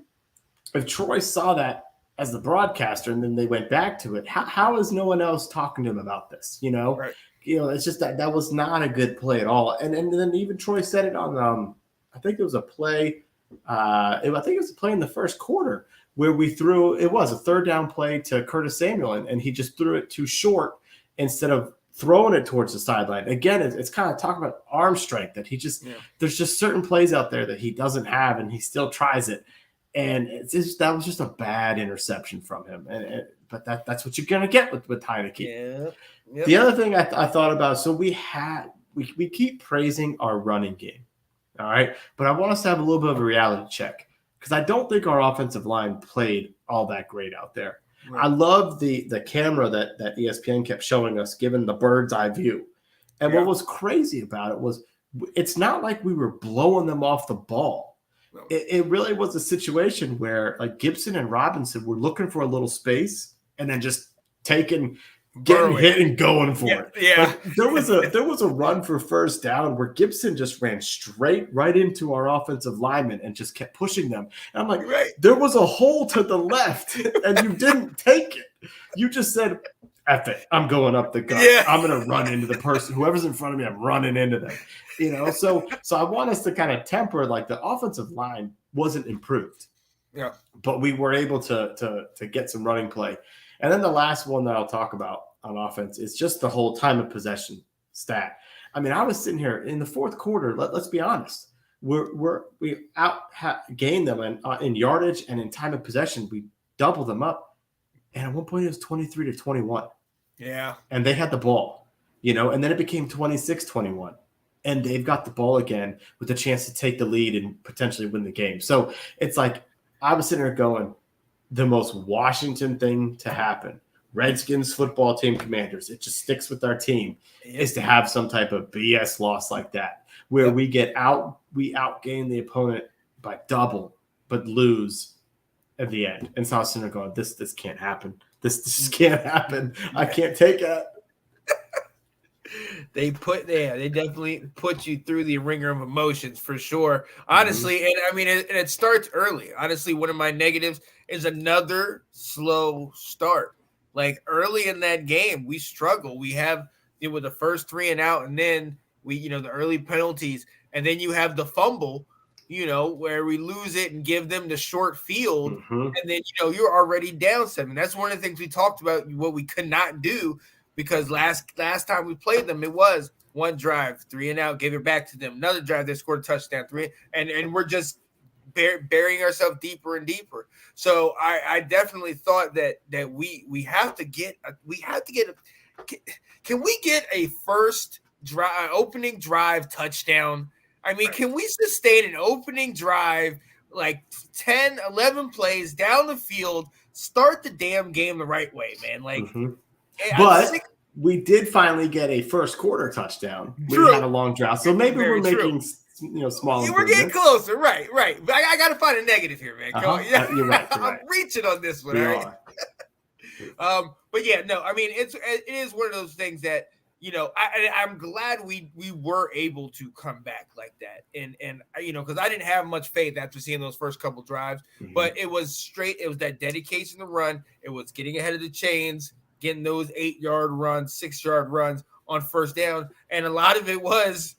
if Troy saw that as the broadcaster and then they went back to it, how is no one else talking to him about this? Right. It's just that was not a good play at all. And then even Troy said it on, I think it was a play. I think it was a play in the first quarter where it was a third down play to Curtis Samuel, and he just threw it too short instead of throwing it towards the sideline. Again, it's kind of talking about arm strength that there's just certain plays out there that he doesn't have, and he still tries it. And that was just a bad interception from him. But that's what you're gonna get with Heinicke. Yeah. Yep. The other thing I thought about, so we keep praising our running game, all right, but I want us to have a little bit of a reality check because I don't think our offensive line played all that great out there. Right. I love the camera that ESPN kept showing us, given the bird's eye view. And what was crazy about it was it's not like we were blowing them off the ball. No. It really was a situation where like Gibson and Robinson were looking for a little space and then just getting hit and going for it. Yeah. Like, there was a run for first down where Gibson just ran straight right into our offensive lineman and just kept pushing them. And I'm like, there was a hole to the left and you didn't take it. You just said, F it, I'm going up the gut. Yeah. I'm going to run into the person. Whoever's in front of me, I'm running into them. So I want us to kind of temper, like the offensive line wasn't improved. Yeah. But we were able to get some running play. And then the last one that I'll talk about on offense is just the whole time of possession stat. I mean, I was sitting here in the fourth quarter. Let's be honest. We gained them in yardage and in time of possession. We doubled them up, and at one point it was 23-21. Yeah, and they had the ball, and then it became 26-21, and they've got the ball again with a chance to take the lead and potentially win the game. So it's like I was sitting there going, the most Washington thing to happen, Redskins football team Commanders, it just sticks with our team, is to have some type of BS loss like that, where we outgain the opponent by double, but lose at the end. And so I was sitting there going, this can't happen. This just can't happen. I can't take it. They definitely put you through the ringer of emotions for sure. Honestly, and I mean, it starts early. Honestly, one of my negatives is another slow start. Like early in that game, we struggle. We have with the first 3 and out, and then we, the early penalties, and then you have the fumble, where we lose it and give them the short field, and then you're already down 7. That's one of the things we talked about. What we could not do. Because last time we played them, it was one drive, 3 and out, gave it back to them. Another drive, they scored a touchdown, 3, and we're just burying ourselves deeper and deeper. So I definitely thought that we have to get can we get a first drive, opening drive touchdown? I mean, can we sustain an opening drive like 10, 11 plays down the field, start the damn game the right way, man? Like. But we did finally get a first quarter touchdown. We had a long drought, so maybe we're making small. We're getting closer, right? But I got to find a negative here, man. You're right. I'm reaching on this one. Right? But yeah, no, I mean it is one of those things that I'm glad we were able to come back like that, and because I didn't have much faith after seeing those first couple drives, but it was that dedication to run. It was getting ahead of the chains. Getting those 8-yard runs, 6-yard runs on first down. And a lot of it was,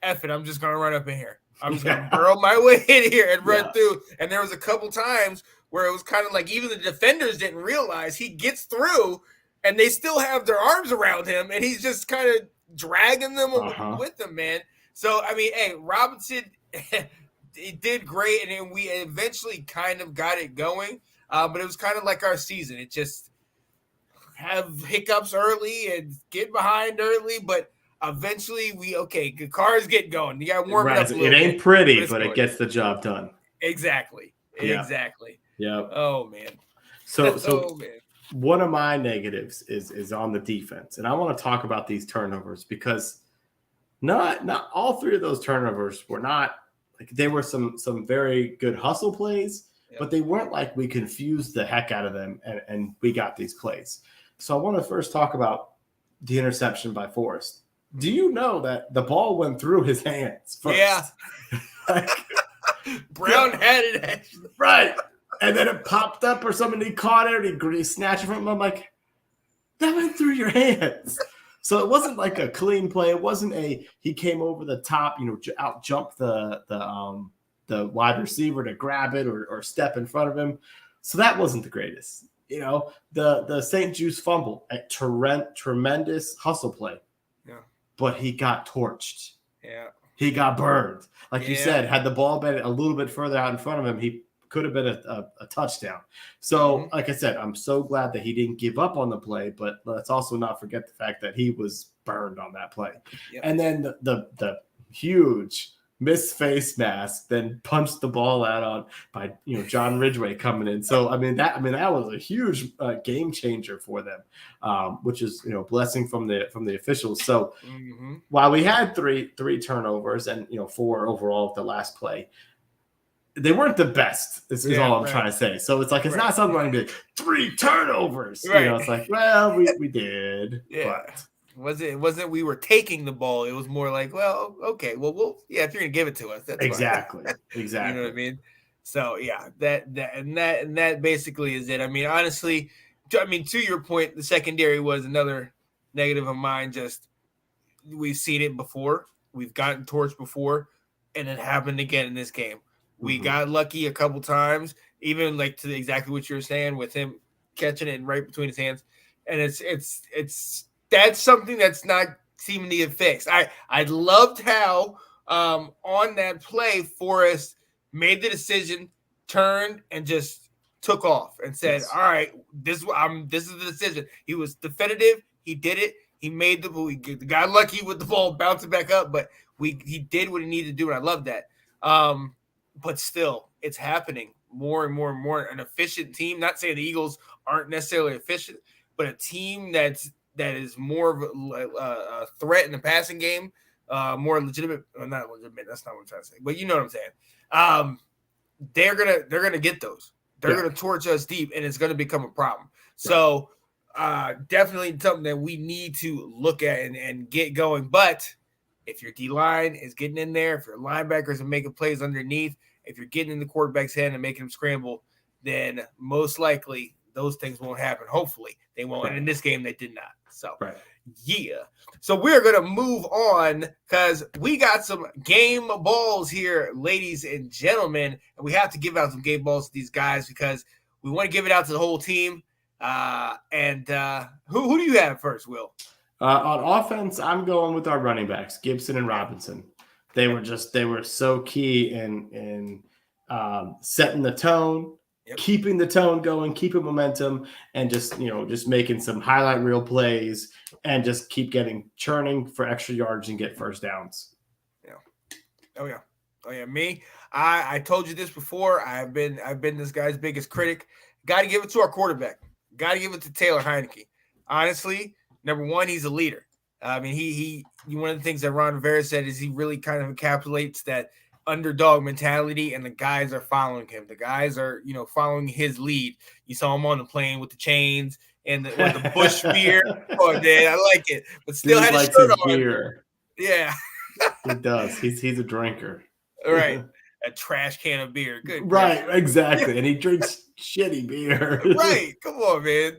F it, I'm just going to run up in here. I'm just going to burrow my way in here and run through. And there was a couple times where it was kind of like even the defenders didn't realize he gets through and they still have their arms around him. And he's just kind of dragging them with them, man. So, I mean, hey, Robinson, it did great. And then we eventually kind of got it going. But it was kind of like our season. It just have hiccups early and get behind early, but eventually the cars get going. You got to warm it up a little bit. It ain't pretty, but it gets the job done. Exactly. Yeah. Oh, man. So one of my negatives is on the defense, and I want to talk about these turnovers because not all 3 of those turnovers were not like there were some very good hustle plays, but they weren't like we confused the heck out of them and we got these plays. So I want to first talk about the interception by Forrest. Do you know that the ball went through his hands first? Yeah. Like, Brown had it, actually. Right. And then it popped up or somebody caught it and he snatched it from him. I'm like, that went through your hands. So it wasn't like a clean play. It wasn't he came over the top, out jump the wide receiver to grab it or step in front of him. So that wasn't the greatest. The St. Juice fumble, a tremendous hustle play. Yeah. But he got torched. Yeah. He got burned. Like you said, had the ball been a little bit further out in front of him, he could have been a touchdown. So, like I said, I'm so glad that he didn't give up on the play, but let's also not forget the fact that he was burned on that play. Yep. And then the huge missed face mask, then punched the ball out by John Ridgway coming in. So that was a huge game changer for them, which is blessing from the officials. So while we had three turnovers and 4 overall at the last play, they weren't the best. This is all I'm trying to say. So it's like it's not something I'm going to be 3 turnovers. Right. It's like, well, we did. Yeah. But it wasn't we were taking the ball. It was more like, well, okay, well, if you're gonna give it to us, that's exactly. Fine. Exactly. You know what I mean? So yeah, that basically is it. I mean, honestly, to your point, the secondary was another negative of mine. Just we've seen it before. We've gotten torched before, and it happened again in this game. We got lucky a couple times, even like to exactly what you were saying with him catching it right between his hands, and it's. That's something that's not seeming to get fixed. I loved how on that play, Forrest made the decision, turned, and just took off and said, "All right, this is the decision." He was definitive. He did it. He made the got lucky with the ball bouncing back up, but he did what he needed to do, and I love that. But still, it's happening more and more and more. An efficient team. Not saying the Eagles aren't necessarily efficient, but a team that is more of a threat in the passing game, more legitimate. Not legitimate. That's not what I'm trying to say. But you know what I'm saying. They're gonna get those. They're gonna torch us deep, and it's gonna become a problem. So definitely something that we need to look at and get going. But if your D-line is getting in there, if your linebackers are making plays underneath, if you're getting in the quarterback's hand and making him scramble, then most likely those things won't happen. Hopefully they won't. And in this game, they did not. So, yeah. So we're going to move on because we got some game balls here, ladies and gentlemen. And we have to give out some game balls to these guys because we want to give it out to the whole team. Who do you have first, Will? On offense, I'm going with our running backs, Gibson and Robinson. They were so key in setting the tone, keeping the tone going, keeping momentum, and just making some highlight reel plays and just keep churning for extra yards and get first downs. Yeah. Oh yeah. Me, I told you this before. I've been this guy's biggest critic. Got to give it to our quarterback. Got to give it to Taylor Heinicke. Honestly, number one, he's a leader. I mean, he one of the things that Ron Rivera said is he really kind of encapsulates that underdog mentality, and the guys are following him. The guys are, following his lead. You saw him on the plane with the chains and the bush spear. Oh, man, I like it. But still had his shirt on. Beer. Yeah. He does. He's a drinker. All right. A trash can of beer. Good. Right, exactly. And he drinks shitty beer. Right. Come on, man.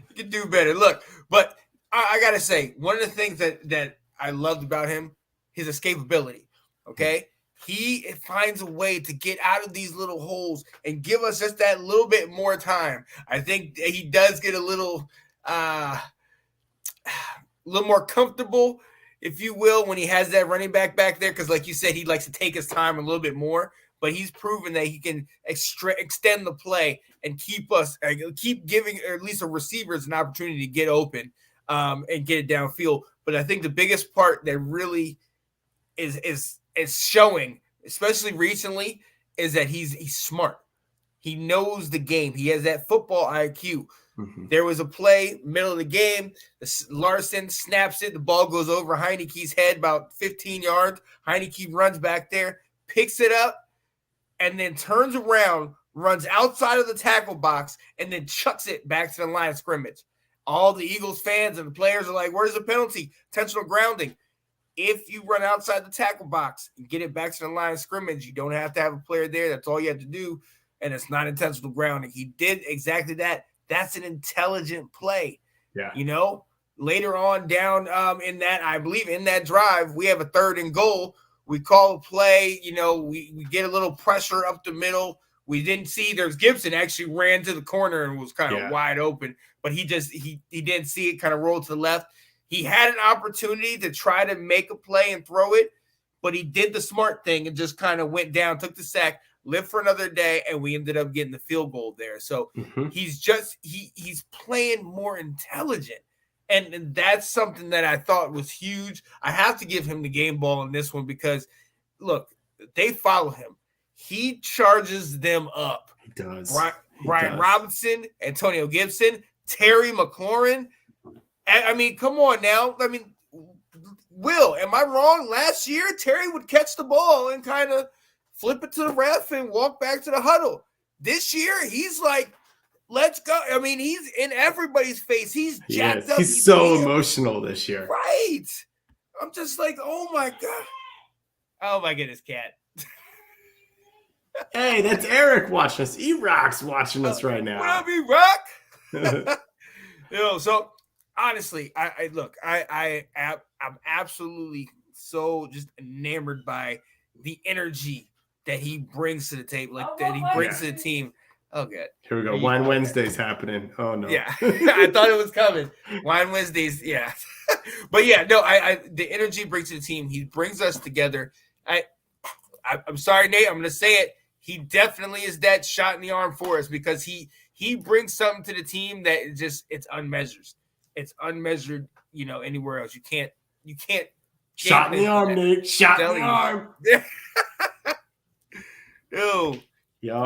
You can do better. Look, but I got to say, one of the things that I loved about him, his escapability, okay? He finds a way to get out of these little holes and give us just that little bit more time. I think he does get a little more comfortable, if you will, when he has that running back there. Because like you said, he likes to take his time a little bit more. But he's proven that he can extend the play and keep giving at least the receivers an opportunity to get open and get it downfield. But I think the biggest part that really is showing, especially recently, is that he's smart. He knows the game. He has that football IQ. Mm-hmm. There was a play, middle of the game. Larson snaps it. The ball goes over Heinicke's head about 15 yards. Heinicke runs back there, picks it up, and then turns around, runs outside of the tackle box, and then chucks it back to the line of scrimmage. All the Eagles fans and the players are like, where's the penalty? Intentional grounding. If you run outside the tackle box and get it back to the line of scrimmage, you don't have to have a player there. That's all you have to do, and it's not intentional grounding. He did exactly that. That's an intelligent play. Yeah. Later on down in that, I believe in that drive, we have a 3rd and goal. We call a play, we get a little pressure up the middle. We didn't see there's Gibson actually ran to the corner and was kind of wide open, but he didn't see it, kind of rolled to the left. He had an opportunity to try to make a play and throw it, but he did the smart thing and just kind of went down, took the sack, lived for another day, and we ended up getting the field goal there. So he's playing more intelligent. And that's something that I thought was huge. I have to give him the game ball in this one because, look, they follow him. He charges them up. He does. Brian Robinson, Antonio Gibson, Terry McLaurin. I mean, come on now. I mean, Will, am I wrong? Last year, Terry would catch the ball and kind of flip it to the ref and walk back to the huddle. This year, he's like, let's go. I mean, he's in everybody's face. He's jacked up. He's so emotional this year. Right. I'm just like, oh, my God. Oh, my goodness, Cat. Hey, that's Eric watching us. E-Rock's watching us right now. What up, E-Rock? So honestly, I'm absolutely so just enamored by the energy that he brings to the table, that he brings to the team. Oh, good. Here we go. Wine Wednesday's happening. Oh, no. Yeah. I thought it was coming. Wine Wednesdays. Yeah. But yeah, no, the energy brings to the team. He brings us together. I'm sorry, Nate. I'm going to say it. He definitely is that shot in the arm for us because he brings something to the team that it's unmeasured. It's unmeasured, anywhere else. You can't shot in the arm, Nate. Shot in the arm. Yo.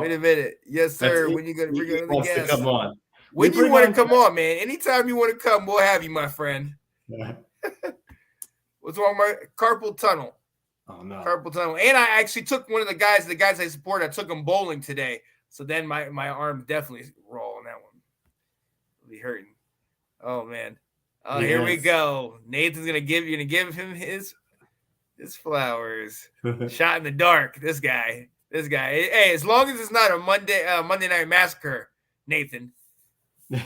Wait a minute. Yes, sir. When you going to bring another guest? Come on. When you want to come on, man. Anytime you want to come, we'll have you, my friend. Yeah. What's wrong with my carpal tunnel? Oh, no. Carpal tunnel. And I actually took one of the guys I support, I took him bowling today. So then my arm definitely raw on that one. It'll be hurting. Oh, man. Oh, yes. Here we go. Nathan's gonna give him his flowers. Shot in the dark. This guy. Hey, as long as it's not a Monday Night Massacre, Nathan.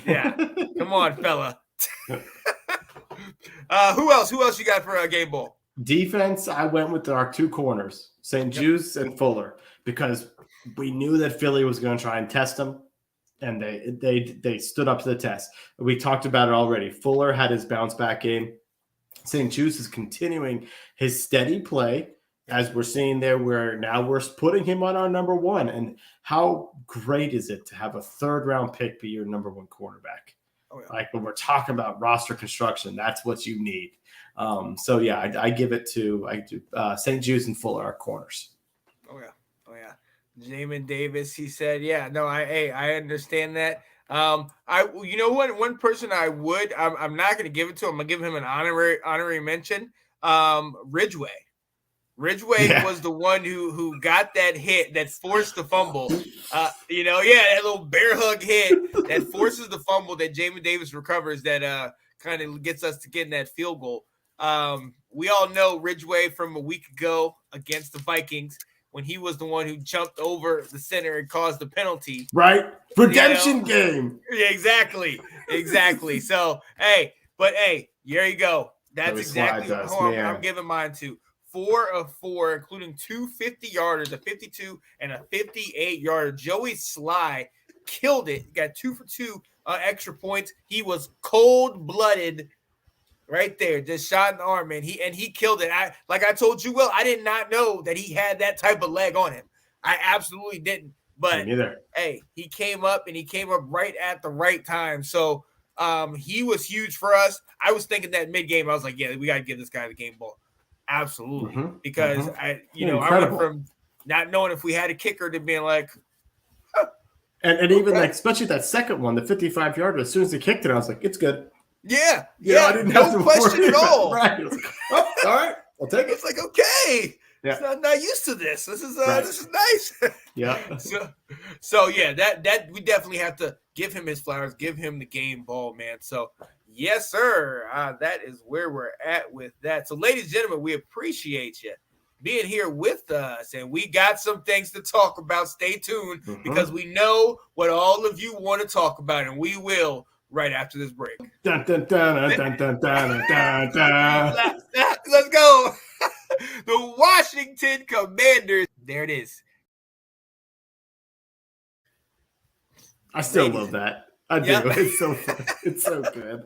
Yeah. Come on, fella. Who else you got for a game ball? Defense, I went with our 2 corners, St. Juice and Fuller, because we knew that Philly was going to try and test them, and they stood up to the test. We talked about it already. Fuller had his bounce back game. St. Juice is continuing his steady play, as we're seeing there, where now we're putting him on our number 1. And how great is it to have a 3rd-round pick be your number 1 quarterback? Oh, yeah. Like when we're talking about roster construction, that's what you need. I give it to St. Juice and Fuller, our corners. Oh yeah. Jamin Davis, he said, yeah, no, I understand that. One person I'm not going to give it to. I'm going to give him an honorary mention. Ridgeway. Ridgeway was the one who got that hit that forced the fumble. That little bear hug hit that forces the fumble that Jamin Davis recovers that kind of gets us to getting that field goal. We all know Ridgeway from a week ago against the Vikings when he was the one who jumped over the center and caused the penalty. Right. Redemption game. Yeah, exactly. So, hey, here you go. That's exactly who I'm giving mine to. 4 of 4, including 2 50-yarders, a 52 and a 58-yarder. Joey Sly killed it. Got 2 for 2 extra points. He was cold-blooded right there, just shot in the arm, man. He killed it. Like I told you, Will, I did not know that he had that type of leg on him. I absolutely didn't. But hey, he came up right at the right time. So he was huge for us. I was thinking that mid-game, I was like, yeah, we got to give this guy the game ball. Absolutely. Because I went from not knowing if we had a kicker to being like, and even especially that second one, the 55-yarder, as soon as he kicked it, I was like, it's good. Yeah, I didn't have to question at all. Right. Like, all right, I'll take it. It's like, okay. It's not used to this. This is Right. this is nice. Yeah. So yeah, that we definitely have to give him his flowers, give him the game ball, man. So yes, sir. That is where we're at with that. So, ladies and gentlemen, we appreciate you being here with us, and we got some things to talk about. Stay tuned because we know what all of you want to talk about, and we will right after this break. Dun, dun, dun, dun, dun, dun, dun, dun. Let's go. The Washington Commanders. There it is. I still love that. I do. Yep. It's so fun. It's so good.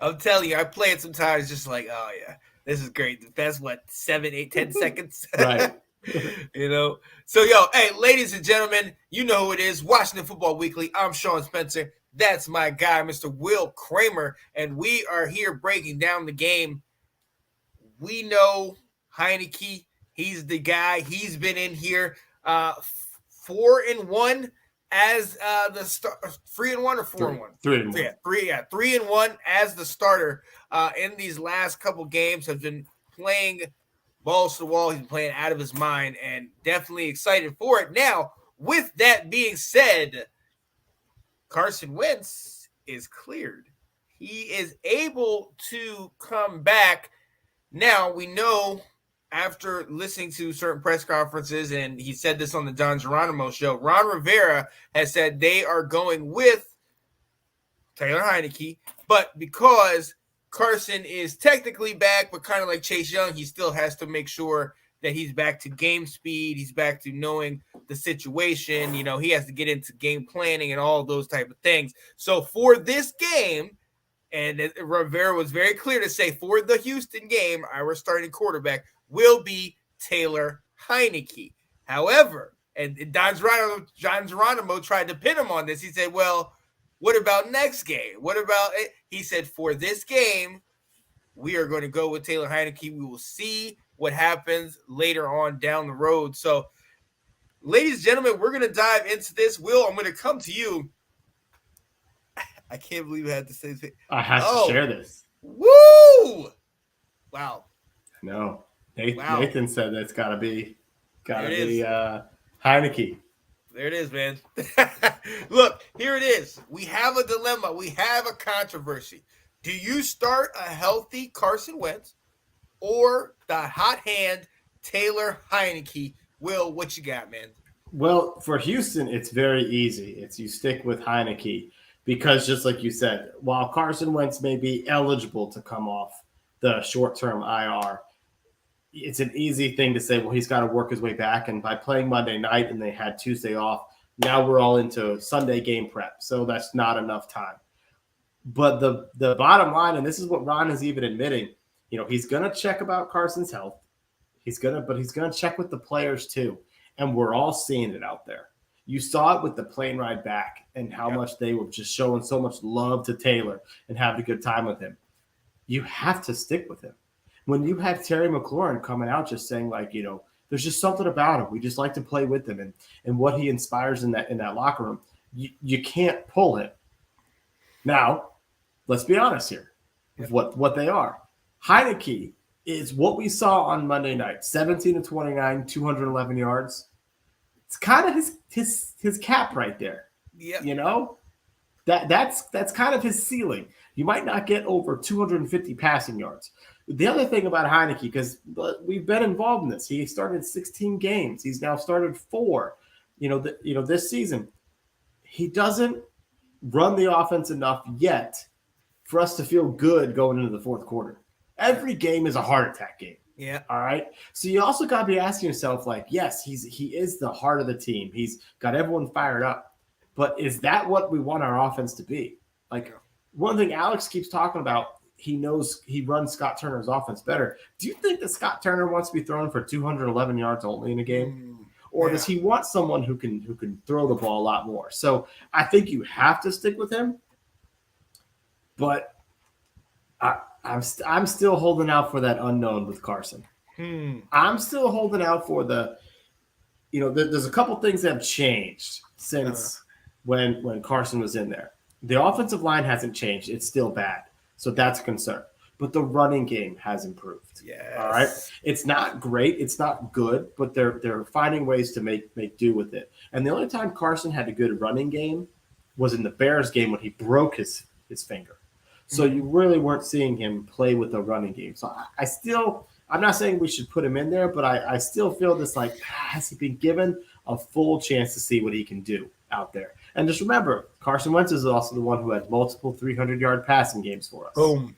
I'm telling you, I play it sometimes just like, oh yeah, this is great. The best, 7, 8, 10 seconds? Right. You know? So, hey, ladies and gentlemen, you know who it is. Washington Football Weekly. I'm Sean Spencer. That's my guy, Mr. Will Kramer. And we are here breaking down the game. We know Heinicke. He's the guy. He's been in here 4-1 as the 3-1 or 4-1? 3-1. 3-1 as the starter in these last couple games. Has been playing balls to the wall. He's been playing out of his mind and definitely excited for it. Now, with that being said, Carson Wentz is cleared. He is able to come back. Now, we know after listening to certain press conferences, and he said this on the Don Geronimo show, Ron Rivera has said they are going with Taylor Heinicke, but because Carson is technically back, but kind of like Chase Young, he still has to make sure that he's back to game speed. He's back to knowing the situation. You know, he has to get into game planning and all those type of things. So for this game, and Rivera was very clear to say, for the Houston game, our starting quarterback will be Taylor Heinicke. However, and Don Geronimo tried to pin him on this. He said, well, what about next game? What about it? He said, for this game, we are going to go with Taylor Heinicke. We will see what happens later on down the road. So, ladies and gentlemen, we're going to dive into this. Will, I'm going to come to you. I can't believe I had to say this. I have to share this. Woo! Wow. No. Nathan said that's got to be Heinicke. There it is, man. Look, here it is. We have a dilemma. We have a controversy. Do you start a healthy Carson Wentz or the hot hand Taylor Heinicke? Will, what you got, man? Well, for Houston, it's very easy. It's you stick with Heinicke because just like you said, while Carson Wentz may be eligible to come off the short-term IR, it's an easy thing to say, well, he's got to work his way back. And by playing Monday night and they had Tuesday off, now we're all into Sunday game prep. So that's not enough time. But the bottom line, and this is what Ron is even admitting, you know, he's going to check about Carson's health. But he's going to check with the players too. And we're all seeing it out there. You saw it with the plane ride back and how much they were just showing so much love to Taylor and having a good time with him. You have to stick with him. When you have Terry McLaurin coming out just saying, like, you know, there's just something about him. We just like to play with him and what he inspires in that locker room. You can't pull him. Now, let's be honest here with what they are. Heinicke is what we saw on Monday night, 17-29, 211 yards. It's kind of his cap right there. Yeah. You know? That's kind of his ceiling. You might not get over 250 passing yards. The other thing about Heinicke, because we've been involved in this, he started 16 games. He's now started 4. This season, he doesn't run the offense enough yet for us to feel good going into the fourth quarter. Every game is a heart attack game. Yeah. All right. So you also got to be asking yourself, like, yes, he is the heart of the team. He's got everyone fired up. But is that what we want our offense to be? Like, one thing Alex keeps talking about, he knows he runs Scott Turner's offense better. Do you think that Scott Turner wants to be thrown for 211 yards only in a game? Or does he want someone who can throw the ball a lot more? So I think you have to stick with him. But I'm still holding out for that unknown with Carson. I'm still holding out for there's a couple things that have changed since when Carson was in there. The offensive line hasn't changed. It's still bad. So that's a concern. but the running game has improved. Yes. All right. It's not great. It's not good, but they're finding ways to make do with it. And the only time Carson had a good running game was in the Bears game when he broke his finger. So you really weren't seeing him play with the running game. So I'm not saying we should put him in there, but I still feel this like, has he been given a full chance to see what he can do out there? And just remember, Carson Wentz is also the one who had multiple 300-yard passing games for us. Boom.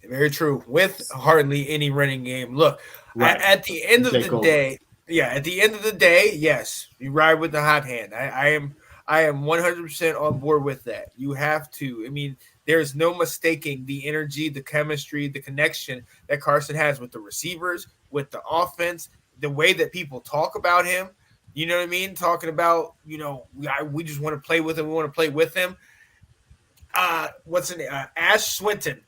Very true. With hardly any running game. Look, right. At the end of the day, yes, you ride with the hot hand. I am 100% on board with that. You have to. I mean, there's no mistaking the energy, the chemistry, the connection that Carson has with the receivers, with the offense, the way that people talk about him. You know what I mean? Talking about, we just want to play with him. We want to play with him. What's her name? Ash Swinton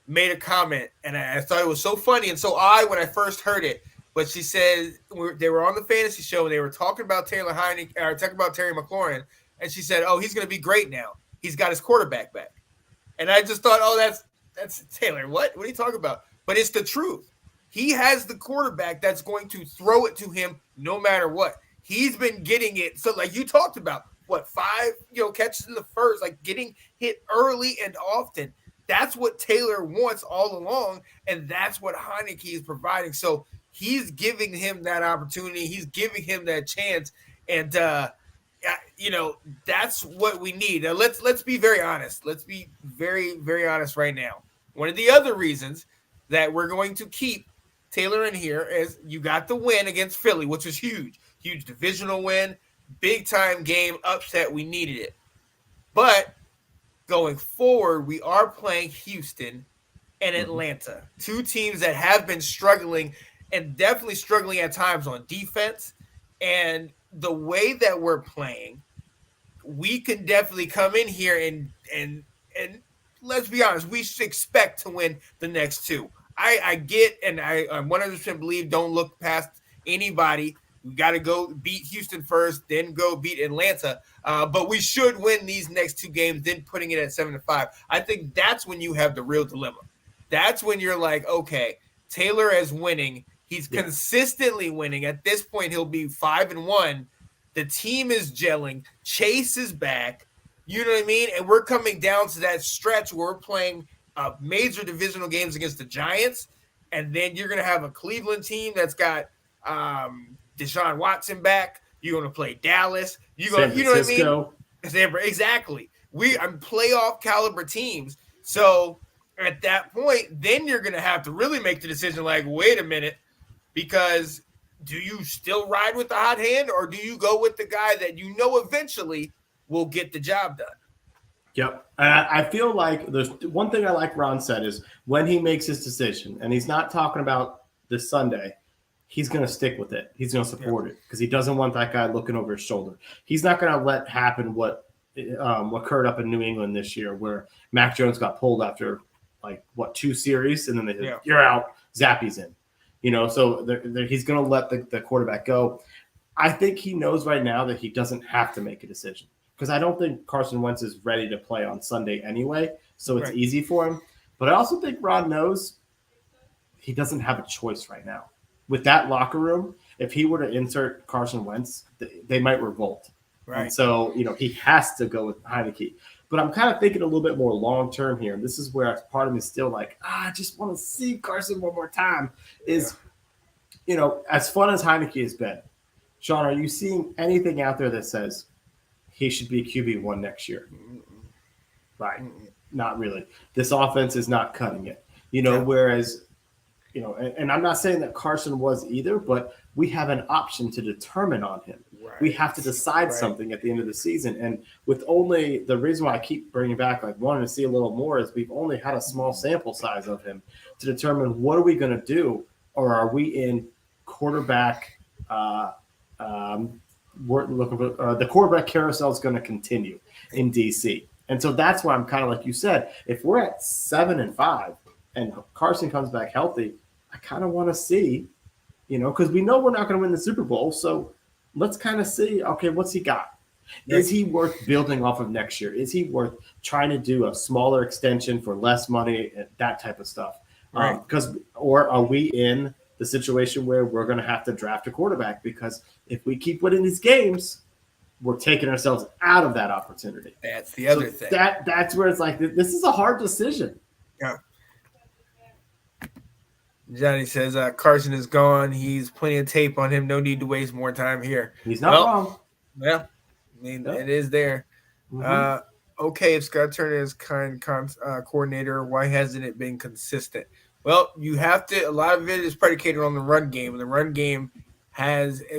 made a comment, and I thought it was so funny and so odd when I first heard it. But she said they were on the fantasy show and they were talking about Taylor Heinicke, or talking about Terry McLaurin, and she said, "Oh, he's going to be great now. He's got his quarterback back." And I just thought, "Oh, that's Taylor. What are you talking about?" But it's the truth. He has the quarterback that's going to throw it to him no matter what. He's been getting it. So, like you talked about, 5 catches in the first, like getting hit early and often. That's what Taylor wants all along, and that's what Heinicke is providing. So he's giving him that opportunity. He's giving him that chance, and that's what we need. Now, let's be very honest. Let's be very, very honest right now. One of the other reasons that we're going to keep Taylor in here is you got the win against Philly, which was huge divisional win, big time game, upset. We needed it, but going forward, we are playing Houston and Atlanta, two teams that have been struggling and definitely struggling at times on defense. And the way that we're playing, we can definitely come in here and let's be honest, we should expect to win the next two. I get, and I 100% believe, don't look past anybody. We got to go beat Houston first, then go beat Atlanta. But we should win these next two games, then putting it at 7-5. I think that's when you have the real dilemma. That's when you're like, okay, Taylor is winning. He's consistently winning. At this point, he'll be 5-1. The team is gelling. Chase is back. You know what I mean? And we're coming down to that stretch where we're playing major divisional games against the Giants. And then you're going to have a Cleveland team that's got Deshaun Watson back. You're going to play Dallas. You know what I mean? Exactly. I'm playoff caliber teams. So at that point, then you're going to have to really make the decision like, wait a minute, because do you still ride with the hot hand or do you go with the guy that eventually will get the job done? Yep. I feel like there's one thing I like Ron said is when he makes his decision, and he's not talking about this Sunday, he's going to stick with it. He's going to support it because he doesn't want that guy looking over his shoulder. He's not going to let happen what occurred up in New England this year where Mac Jones got pulled after 2 series, and then they said, "You're out, Zappy's in." So he's going to let the quarterback go. I think he knows right now that he doesn't have to make a decision because I don't think Carson Wentz is ready to play on Sunday anyway, so it's easy for him. But I also think Ron knows he doesn't have a choice right now. With that locker room, if he were to insert Carson Wentz, they might revolt. Right. And so, he has to go with Heinicke. But I'm kind of thinking a little bit more long-term here. And this is where part of me is still like, I just want to see Carson one more time. As fun as Heinicke has been, Sean, are you seeing anything out there that says he should be QB1 next year? Right. Not really. This offense is not cutting it. Whereas, and I'm not saying that Carson was either, but we have an option to determine on him. Right. We have to decide something at the end of the season. And with only the reason why I keep bringing back, wanting to see a little more is we've only had a small sample size of him to determine what are we going to do, or are we in quarterback we're looking for the quarterback carousel is going to continue in DC. And so that's why I'm kind of like you said, if we're at 7-5 and Carson comes back healthy, I kind of want to see, because we know we're not going to win the Super Bowl. So let's kind of see, okay, what's he got? Is he worth building off of next year? Is he worth trying to do a smaller extension for less money, that type of stuff? Right. Or are we in the situation where we're going to have to draft a quarterback? Because if we keep winning these games, we're taking ourselves out of that opportunity. That's the other thing. That's where it's like, this is a hard decision. Yeah. Johnny says Carson is gone. He's plenty of tape on him. No need to waste more time here. He's not wrong. Yeah, I mean, it is there. Mm-hmm. Okay, if Scott Turner is coordinator, why hasn't it been consistent? Well, you have to. A lot of it is predicated on the run game, and the run game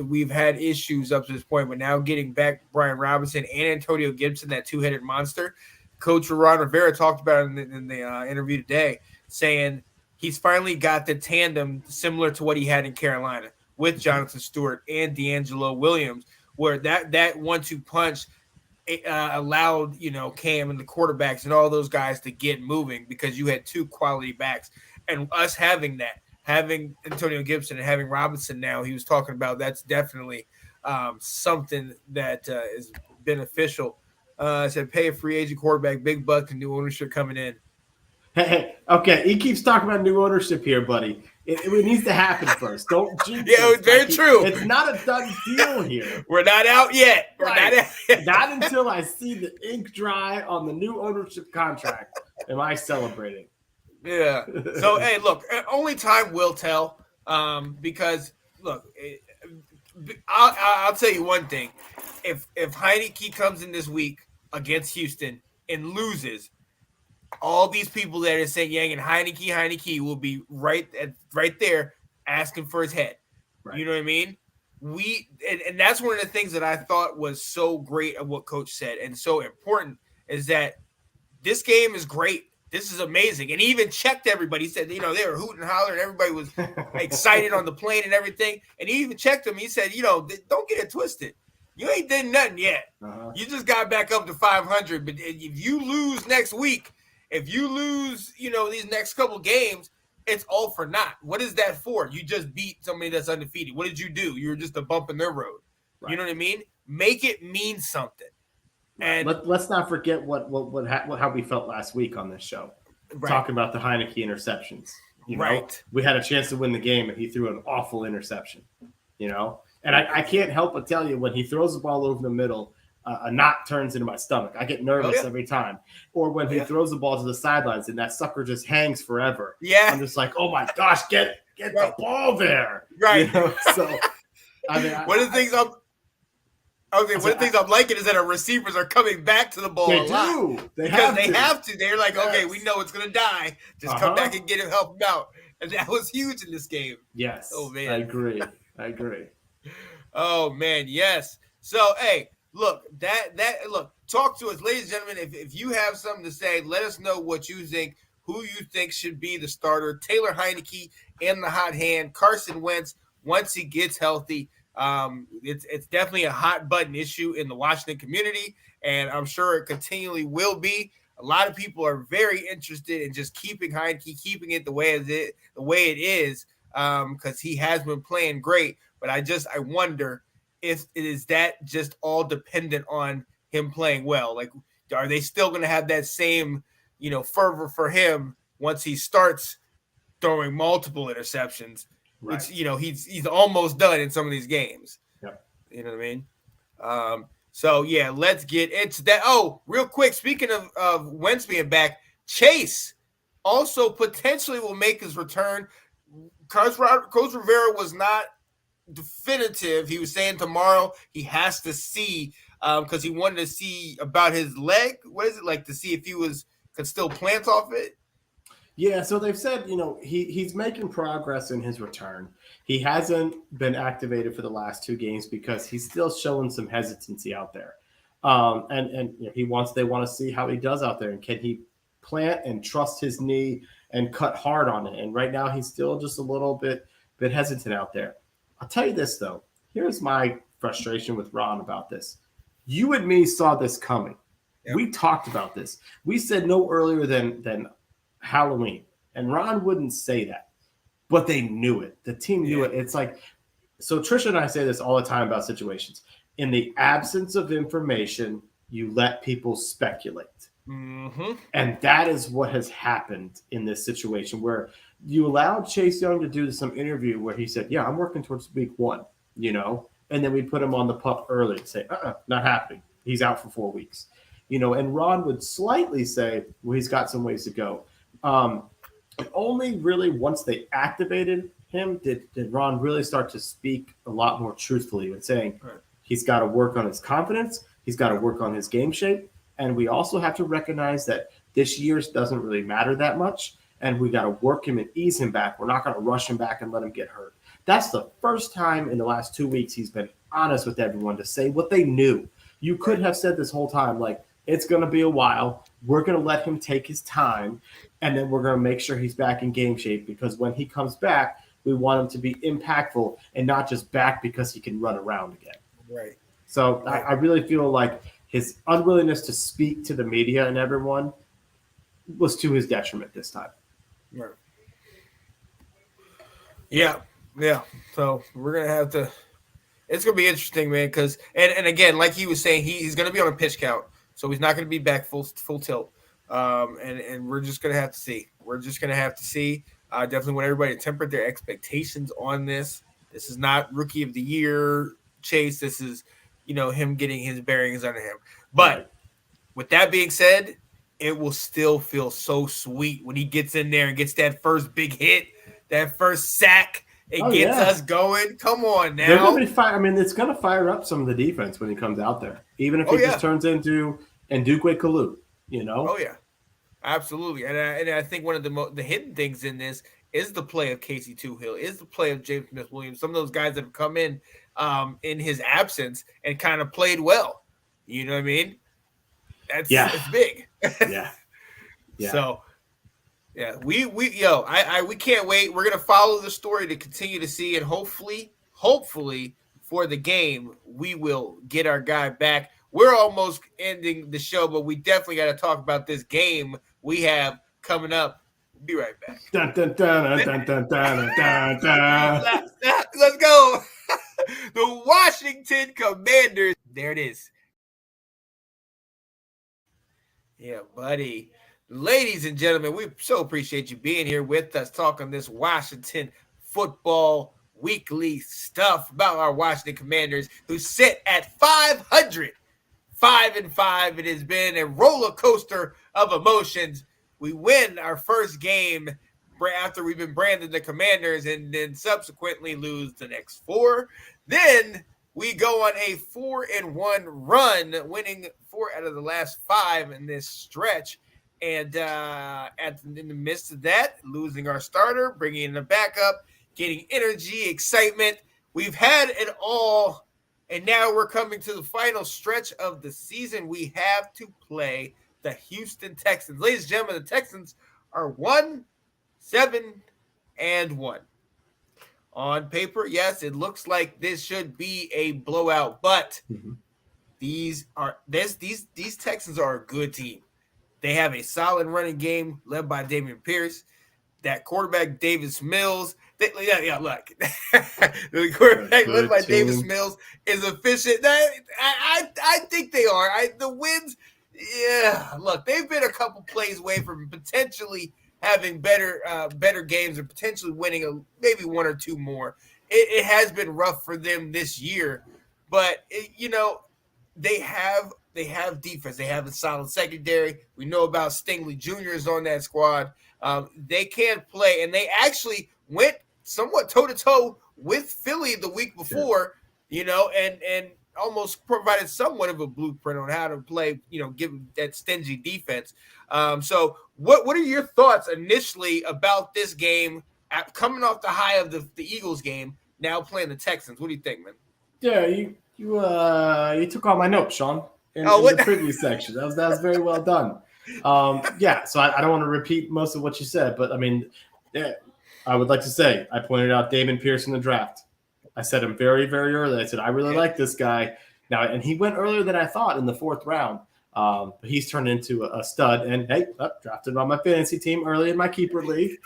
we've had issues up to this point. But now getting back Brian Robinson and Antonio Gibson, that two-headed monster, Coach Ron Rivera talked about in the interview today, saying he's finally got the tandem similar to what he had in Carolina with Jonathan Stewart and D'Angelo Williams, where that 1-2 punch allowed, Cam and the quarterbacks and all those guys to get moving because you had two quality backs. And us having Antonio Gibson and having Robinson now, he was talking about, that's definitely something that is beneficial. Said pay a free agent quarterback, big bucks, and new ownership coming in. Hey, okay. He keeps talking about new ownership here, buddy. It needs to happen first. Don't jinx it. Yeah, it's very true. It's not a done deal here. We're not out yet. Not until I see the ink dry on the new ownership contract am I celebrating. Yeah. So, hey, look, only time will tell. Because, look, I'll tell you one thing. If Heinicke comes in this week against Houston and loses, all these people that are saying Yang and Heinicke will be right there asking for his head. Right. You know what I mean? And that's one of the things that I thought was so great of what Coach said and so important is that this game is great. This is amazing. And he even checked everybody. He said, they were hooting and hollering. Everybody was excited on the plane and everything. And he even checked them. He said, don't get it twisted. You ain't done nothing yet. Uh-huh. You just got back up to 500. But if you lose next week, if you lose, these next couple games, it's all for naught. What is that for? You just beat somebody that's undefeated. What did you do? You were just a bump in their road. Right. You know what I mean? Make it mean something. And let's not forget how we felt last week on this show, talking about the Heinicke interceptions. We had a chance to win the game, and he threw an awful interception. And I can't help but tell you, when he throws the ball over the middle, a knot turns into my stomach. I get nervous every time. Or when he throws the ball to the sidelines and that sucker just hangs forever. Yeah. I'm just like, oh my gosh, get the ball there. Right. So, I mean, one of the things I'm liking is that our receivers are coming back to the ball a lot. They have to. They're like, okay, we know it's going to die. Just come back and get him, help him out. And that was huge in this game. Yes. Oh, man. I agree. Oh, man, yes. So, hey. Look, talk to us, ladies and gentlemen. If you have something to say, let us know what you think, who you think should be the starter. Taylor Heinicke in the hot hand, Carson Wentz once he gets healthy. It's definitely a hot button issue in the Washington community, and I'm sure it continually will be. A lot of people are very interested in just keeping Heinicke, keeping it the way it is, because he has been playing great. But I wonder if it is that just all dependent on him playing well. Like, are they still going to have that same, fervor for him once he starts throwing multiple interceptions? Right. Which, he's almost done in some of these games. Yep. You know what I mean? So, yeah, let's get into that. Oh, real quick, speaking of Wentz being back, Chase also potentially will make his return. Coach Rivera was not definitive. He was saying tomorrow he has to see because he wanted to see about his leg. What is it like to see if he could still plant off it? Yeah, so they've said, he's making progress in his return. He hasn't been activated for the last 2 games because he's still showing some hesitancy out there. And they want to see how he does out there, and can he plant and trust his knee and cut hard on it. And right now he's still just a little bit hesitant out there. I'll tell you this, though. Here's my frustration with Ron about this. You and me saw this coming. Yep. We talked about this. We said no earlier than Halloween. And Ron wouldn't say that. But they knew it. The team knew it. It's like, so Trisha and I say this all the time about situations. In the absence of information, you let people speculate. Mm-hmm. And that is what has happened in this situation where you allowed Chase Young to do some interview where he said, yeah, I'm working towards week 1, and then we put him on the pup early and say, not happening. He's out for 4 weeks, and Ron would slightly say, well, he's got some ways to go. And only really once they activated him did Ron really start to speak a lot more truthfully and saying he's got to work on his confidence. He's got to work on his game shape. And we also have to recognize that this year's doesn't really matter that much. And we got to work him and ease him back. We're not going to rush him back and let him get hurt. That's the first time in the last 2 weeks he's been honest with everyone to say what they knew. You could have said this whole time, like, it's going to be a while. We're going to let him take his time. And then we're going to make sure he's back in game shape, because when he comes back, we want him to be impactful and not just back because he can run around again. Right. So I really feel like his unwillingness to speak to the media and everyone was to his detriment this time. Right. Yeah. So we're going to have to – it's going to be interesting, man, because – and again, like he was saying, he's going to be on a pitch count, so he's not going to be back full tilt. And we're just going to have to see. Definitely want everybody to temper their expectations on this. This is not Rookie of the Year Chase. This is, him getting his bearings under him. But with that being said, it will still feel so sweet when he gets in there and gets that first big hit, that first sack. It gets us going. Come on now. They're going to be it's going to fire up some of the defense when he comes out there, even if just turns into Ndukwe Kalu, Oh, yeah. Absolutely. And I think one of the hidden things in this is the play of Casey Toohill, is the play of James Smith-Williams, some of those guys that have come in his absence and kind of played well. You know what I mean? It's big. Yeah. So, we can't wait. We're going to follow the story to continue to see, and hopefully for the game, we will get our guy back. We're almost ending the show, but we definitely got to talk about this game we have coming up. We'll be right back. Dun, dun, dun, dun, dun, dun, dun, dun. Let's go. The Washington Commanders. There it is. Yeah, buddy. Ladies and gentlemen, we so appreciate you being here with us, talking this Washington football weekly stuff about our Washington Commanders, who sit at 500. 5-5. It has been a roller coaster of emotions. We win our first game after we've been branded the Commanders, and then subsequently lose the next 4. Then we go on a 4-1 run, winning 4 out of the last 5 in this stretch. And in the midst of that, losing our starter, bringing in the backup, getting energy, excitement. We've had it all. And now we're coming to the final stretch of the season. We have to play the Houston Texans. Ladies and gentlemen, the Texans are 1-7-1. On paper, yes, it looks like this should be a blowout, but these Texans are a good team. They have a solid running game led by Damien Pierce. That quarterback, Davis Mills. Look. The quarterback led by Davis Mills is efficient. I think they are. The wins, look, they've been a couple plays away from potentially having better games and potentially winning maybe 1 or 2 more. It has been rough for them this year, but they have defense. They have a solid secondary. We know about Stingley Jr. is on that squad. They can play, and they actually went somewhat toe-to-toe with Philly the week before, and almost provided somewhat of a blueprint on how to play, given that stingy defense. So what are your thoughts initially about this game, coming off the high of the Eagles game, now playing the Texans? What do you think, man? Yeah, you took all my notes, Sean, in the previous section. That was very well done. So I don't want to repeat most of what you said, but I mean, I would like to say I pointed out Damien Pierce in the draft. I said him very, very early. I said I really like this guy now, and he went earlier than I thought in the 4th round. But he's turned into a stud, and drafted on my fantasy team early in my keeper league.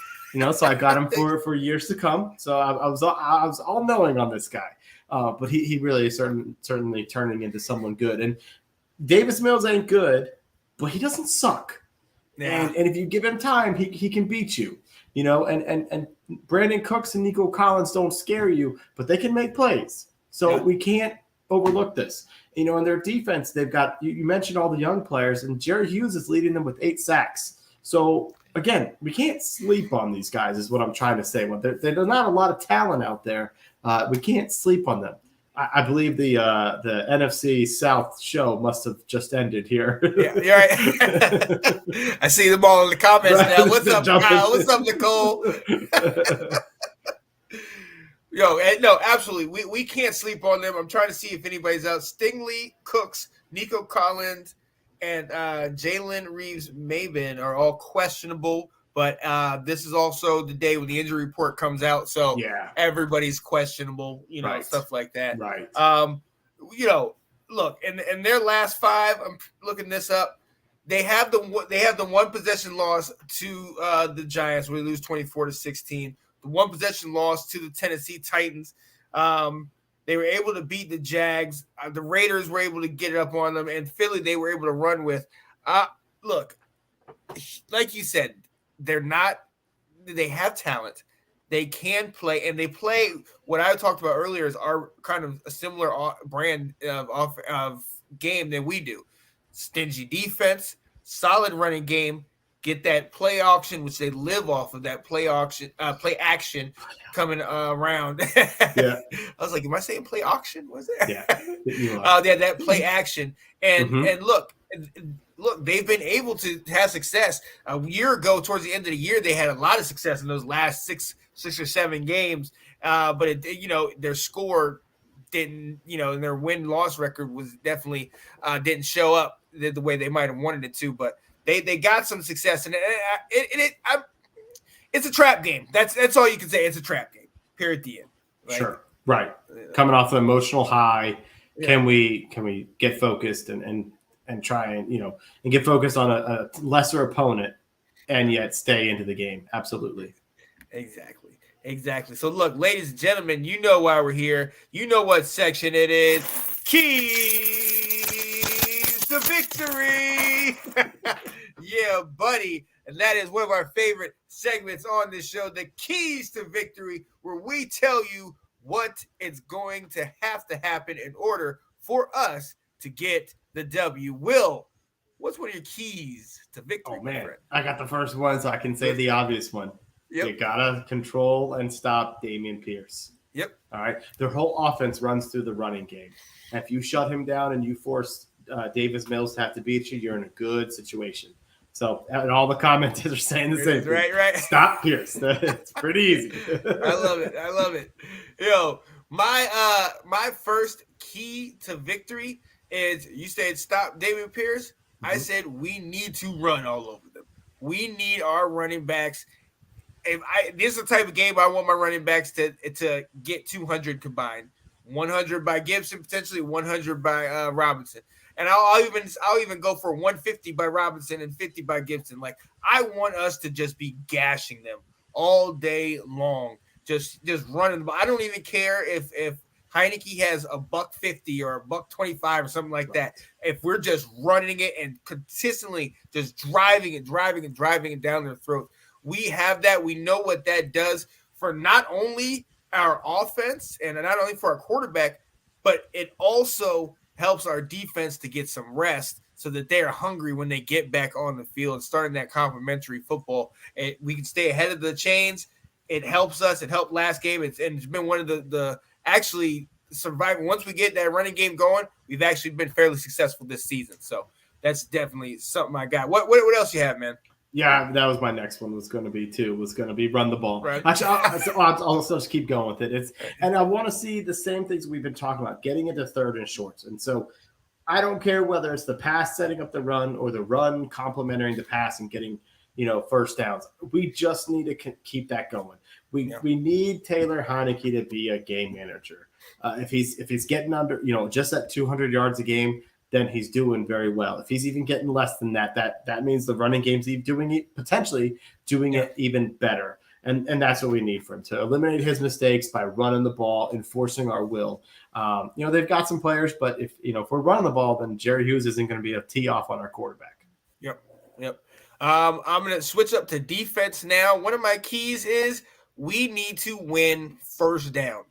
So I got him for years to come. So I was all knowing on this guy, but he really is certainly turning into someone good. And Davis Mills ain't good, but he doesn't suck. Yeah. And if you give him time, he can beat you. and Brandon Cooks and Nico Collins don't scare you, but they can make plays. So we can't overlook this. And their defense, they've got, you mentioned all the young players, and Jerry Hughes is leading them with 8 sacks. So, again, we can't sleep on these guys is what I'm trying to say. There's not a lot of talent out there. We can't sleep on them. I believe the NFC South show must have just ended here. Yeah, you're right. I see them all in the comments now. What's up, Kyle? What's up, Nicole? No, absolutely. We can't sleep on them. I'm trying to see if anybody's out. Stingley, Cooks, Nico Collins, and Jalen Reeves-Maybin are all questionable. But this is also the day when the injury report comes out, so everybody's questionable, stuff like that. Right. Look, in their last 5, I'm looking this up. They have the one possession loss to the Giants, where they lose 24-16. The one possession loss to the Tennessee Titans. They were able to beat the Jags. The Raiders were able to get it up on them, and Philly they were able to run with. Look, like you said. They have talent. They can play, and they play what I talked about earlier is our kind of a similar brand of game than we do. Stingy defense, solid running game, get that play auction, which they live off of that play action coming around. Yeah. I was like, am I saying play auction? Was it? Yeah. That play action. And look, they've been able to have success. A year ago, towards the end of the year, they had a lot of success in those last six or 7 games. But their score didn't, and their win-loss record was definitely didn't show up the way they might have wanted it to. But they got some success, and it's a trap game. That's all you can say. It's a trap game. Period. At the end. Right? Sure. Right. Coming off an emotional high, can we get focused and try and get focused on a lesser opponent and yet stay into the game? Absolutely. Exactly. So look, ladies and gentlemen, you know why we're here. You know what section it is. Keys to victory. Yeah, buddy. And that is one of our favorite segments on this show, the Keys to Victory, where we tell you what is going to have to happen in order for us to get the W. Will, what's one of your keys to victory? Oh, man. I got the first one, so I can say the obvious one. Yep. You got to control and stop Damien Pierce. Yep. All right. Their whole offense runs through the running game. And if you shut him down and you force Davis Mills to have to beat you, you're in a good situation. So, and all the commenters are saying the same thing. Right. Stop Pierce. It's pretty easy. I love it. My first key to victory is, you said stop Damien Pierce. Mm-hmm. I said we need to run all over them. We need our running backs. This is the type of game I want my running backs to get 200 combined, 100 by Gibson, potentially 100 by Robinson. And I'll even go for 150 by Robinson and 50 by Gibson. Like, I want us to just be gashing them all day long, just running the ball. I don't even care if Heinicke has a $150 or a $125 or something like that. If we're just running it and consistently just driving it down their throat, we have that. We know what that does for not only our offense and not only for our quarterback, but it also helps our defense to get some rest so that they are hungry when they get back on the field and starting that complementary football. And we can stay ahead of the chains. It helps us. It helped last game. It's been one of the actually surviving. Once we get that running game going, we've actually been fairly successful this season. So that's definitely something I got. What else you have, man? Yeah, that was my next one. Was going to be run the ball. Right. Actually, I'll just keep going with it. And I want to see the same things we've been talking about, getting into third and shorts. And so I don't care whether it's the pass setting up the run or the run complementing the pass and getting first downs. We just need to keep that going. We need Taylor Heinicke to be a game manager. If he's getting under just at 200 yards a game, then he's doing very well. If he's even getting less than that means the running game's potentially doing it even better. And that's what we need for him, to eliminate his mistakes by running the ball, enforcing our will. They've got some players, but if we're running the ball, then Jerry Hughes isn't going to be a tee off on our quarterback. Yep. I'm going to switch up to defense now. One of my keys is we need to win first down.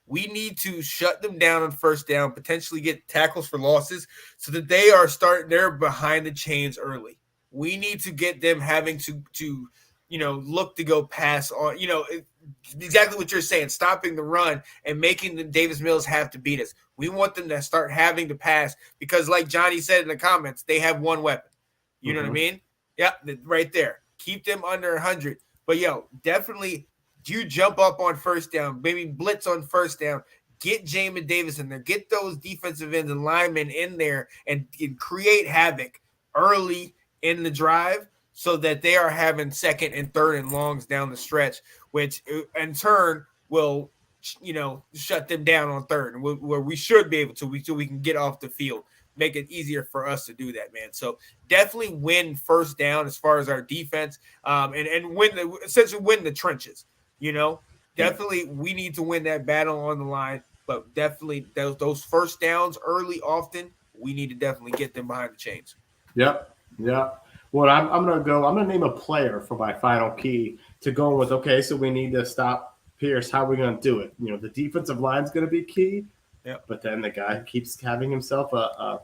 We need to shut them down on first down, potentially get tackles for losses so that they're behind the chains early. We need to get them having to look to go pass on, exactly what you're saying, stopping the run and making the Davis Mills have to beat us. We want them to start having to pass because, like Johnny said in the comments, they have one weapon. You know what I mean? Yeah, right there. Keep them under 100. But, definitely you jump up on first down, maybe blitz on first down, get Jamin Davis in there, get those defensive ends and linemen in there and create havoc early in the drive so that they are having second and third and longs down the stretch, which in turn will, shut them down on third, where we should be able to, so we can get off the field, make it easier for us to do that, man. So definitely win first down as far as our defense, and essentially win the trenches. Definitely we need to win that battle on the line, but definitely those first downs early, often we need to definitely get them behind the chains. Yep. Well, I'm gonna name a player for my final key to go with. Okay, so we need to stop Pierce. How are we gonna do it? The defensive line's gonna be key. Yep. But then the guy keeps having himself a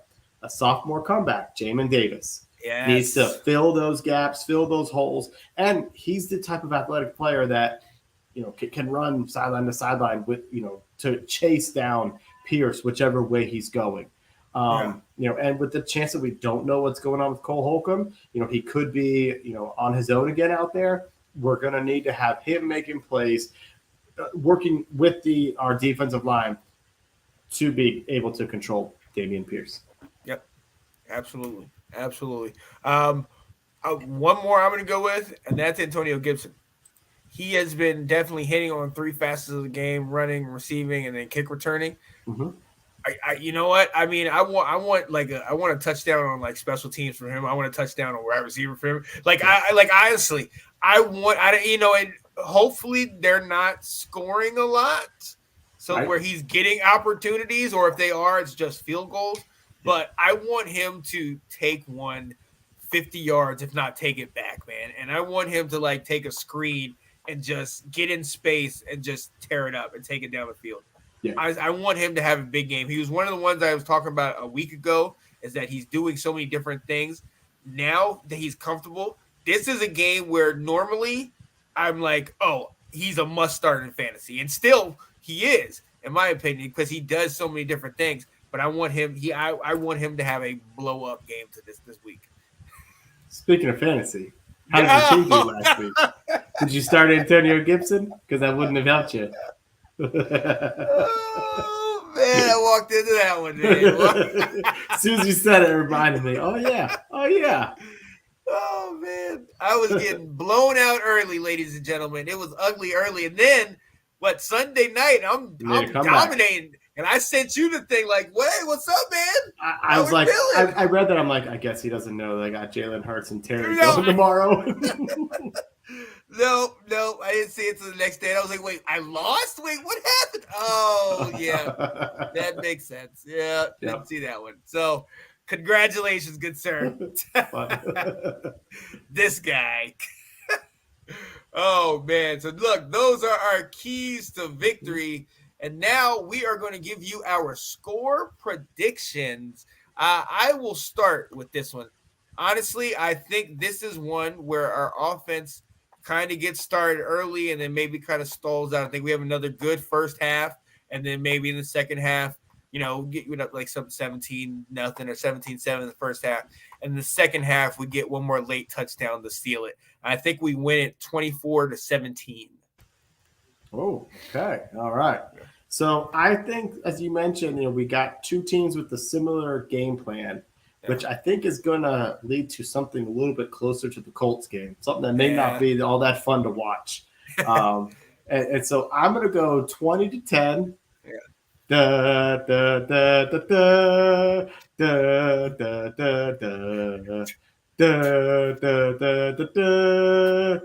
sophomore comeback. Jamin Davis needs to fill those gaps, fill those holes, and he's the type of athletic player that can run sideline to sideline with to chase down Pierce whichever way he's going. And with the chance that we don't know what's going on with Cole Holcomb, he could be on his own again out there. We're gonna need to have him making plays, working with our defensive line to be able to control Damien Pierce. Yep, absolutely. One more I'm going to go with, and that's Antonio Gibson. He has been definitely hitting on three facets of the game: running, receiving, and then kick returning. Mm-hmm. You know what? I mean, I want a touchdown on like special teams for him. I want a touchdown on wide receiver for him. Honestly, and hopefully they're not scoring a lot. So where he's getting opportunities, or if they are, it's just field goals. But I want him to take 50 yards, if not take it back, man. And I want him to take a screen and just get in space and just tear it up and take it down the field. Yeah. I want him to have a big game. He was one of the ones I was talking about a week ago, is that he's doing so many different things. Now that he's comfortable, this is a game where normally I'm like, oh, he's a must start in fantasy. And still he is, in my opinion, because he does so many different things. But I want him I want him to have a blow up game to this week. Speaking of fantasy, how did your team do last week? Did you start Antonio Gibson? Because that wouldn't have helped you. Oh man, I walked into that one, man. As soon as you said it reminded me. Oh yeah. Oh man, I was getting blown out early, ladies and gentlemen. It was ugly early, and then Sunday night I'm dominating, and I sent you the thing like, "Hey, what's up, man?" I was like, I read that. I'm like, I guess he doesn't know they got Jalen Hurts and Terry going tomorrow. No, I didn't see it till the next day. And I was like, wait, I lost? Wait, what happened? Oh, yeah, that makes sense. Yeah, didn't see that one. So, congratulations, good sir. This guy. Oh, man. So, look, those are our keys to victory. And now we are going to give you our score predictions. I will start with this one. Honestly, I think this is one where our offense kind of gets started early and then maybe kind of stalls out. I think we have another good first half, and then maybe in the second half, get up like some 17-0 or 17-7 in the first half. And in the second half, we get one more late touchdown to seal it. I think we win it 24-17. Oh, okay. All right. So I think, as you mentioned, we got two teams with a similar game plan, which I think is going to lead to something a little bit closer to the Colts game, something that may not be all that fun to watch. And so I'm going to go 20-10. Yeah. Da, da, da, da, da, da, da, da, da, da, da, da, da, da.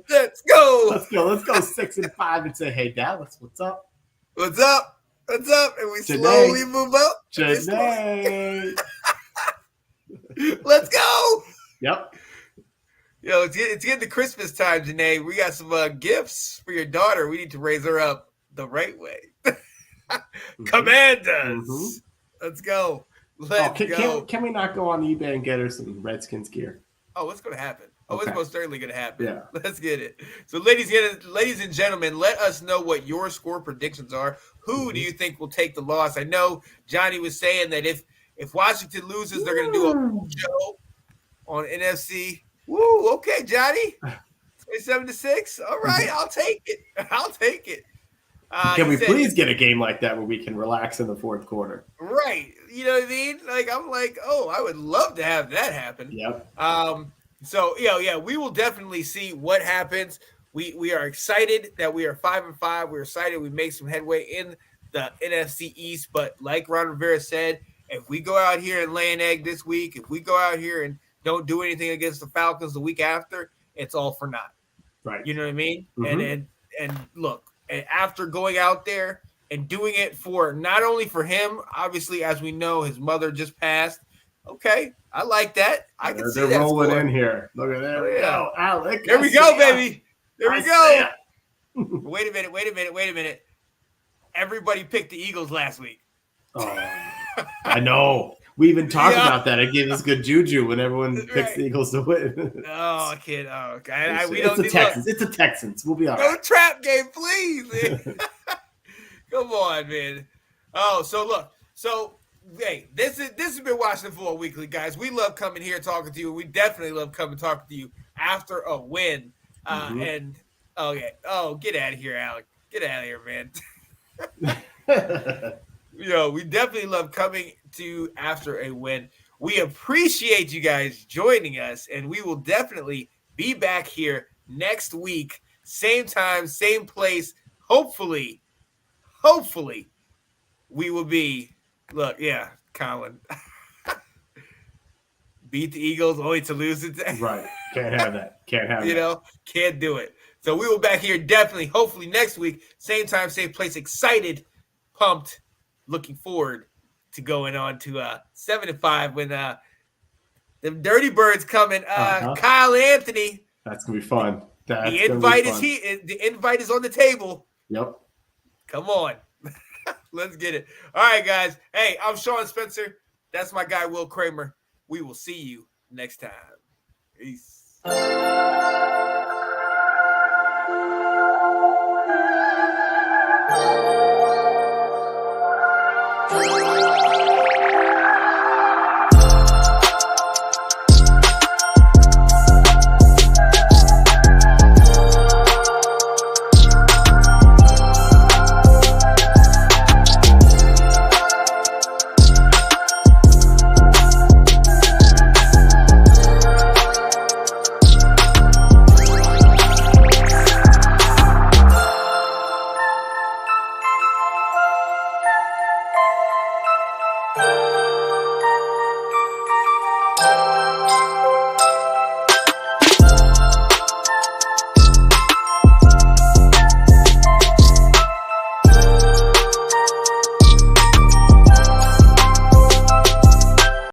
Let's go. Let's go 6-5 and say, hey, Dallas, what's up? What's up? And we slowly move up. Janae. Let's go. Yep. Yo, it's getting to Christmas time, Janae. We got some gifts for your daughter. We need to raise her up the right way. Commanders. Let's go. Let's go. Can we not go on eBay and get her some Redskins gear? Oh, what's going to happen? Okay. It's most certainly going to happen. Yeah. Let's get it. So, ladies and gentlemen, let us know what your score predictions are. Who do you think will take the loss? I know Johnny was saying that if Washington loses, they're going to do a show on NFC. Woo, okay, Johnny. 27-6. All right, I'll take it. Can we please get a game like that where we can relax in the fourth quarter? Right. You know what I mean? Like, I'm like, oh, I would love to have that happen. Yep. So, yeah, we will definitely see what happens. We are excited that we are 5-5. We're excited we make some headway in the NFC East. But like Ron Rivera said, if we go out here and lay an egg this week, if we go out here and don't do anything against the Falcons the week after, it's all for naught. Right. You know what I mean? And look, after going out there and doing it for not only for him, obviously, as we know, his mother just passed. Okay, I like that. I can see that. They're rolling in here. Look at that. Yeah. Alec. There we go, baby. There we go. Wait a minute. Everybody picked the Eagles last week. Oh, I know. We even talked about that. It gave us good juju when everyone picks the Eagles to win. Oh, kid. Oh, okay. It's the Texans. It's the Texans. We'll be all right. No trap game, please. Come on, man. Oh, so look. So, hey, this has been Washington Football Weekly, guys. We love coming here talking to you. We definitely love coming talking to you after a win. And, get out of here, Alec. Get out of here, man. We definitely love coming to you after a win. We appreciate you guys joining us, and we will definitely be back here next week. Same time, same place. Hopefully, we will be – look, yeah, Colin. Beat the Eagles only to lose it. Right. Can't have that. Can't do it. So we will be back here definitely, hopefully next week. Same time, same place. Excited, pumped, looking forward to going on to 7-5 when the Dirty Birds coming. Kyle Anthony. That's going to be fun. The invite is on the table. Yep. Come on. Let's get it. All right, guys. Hey, I'm Sean Spencer. That's my guy, Will Kramer. We will see you next time. Peace.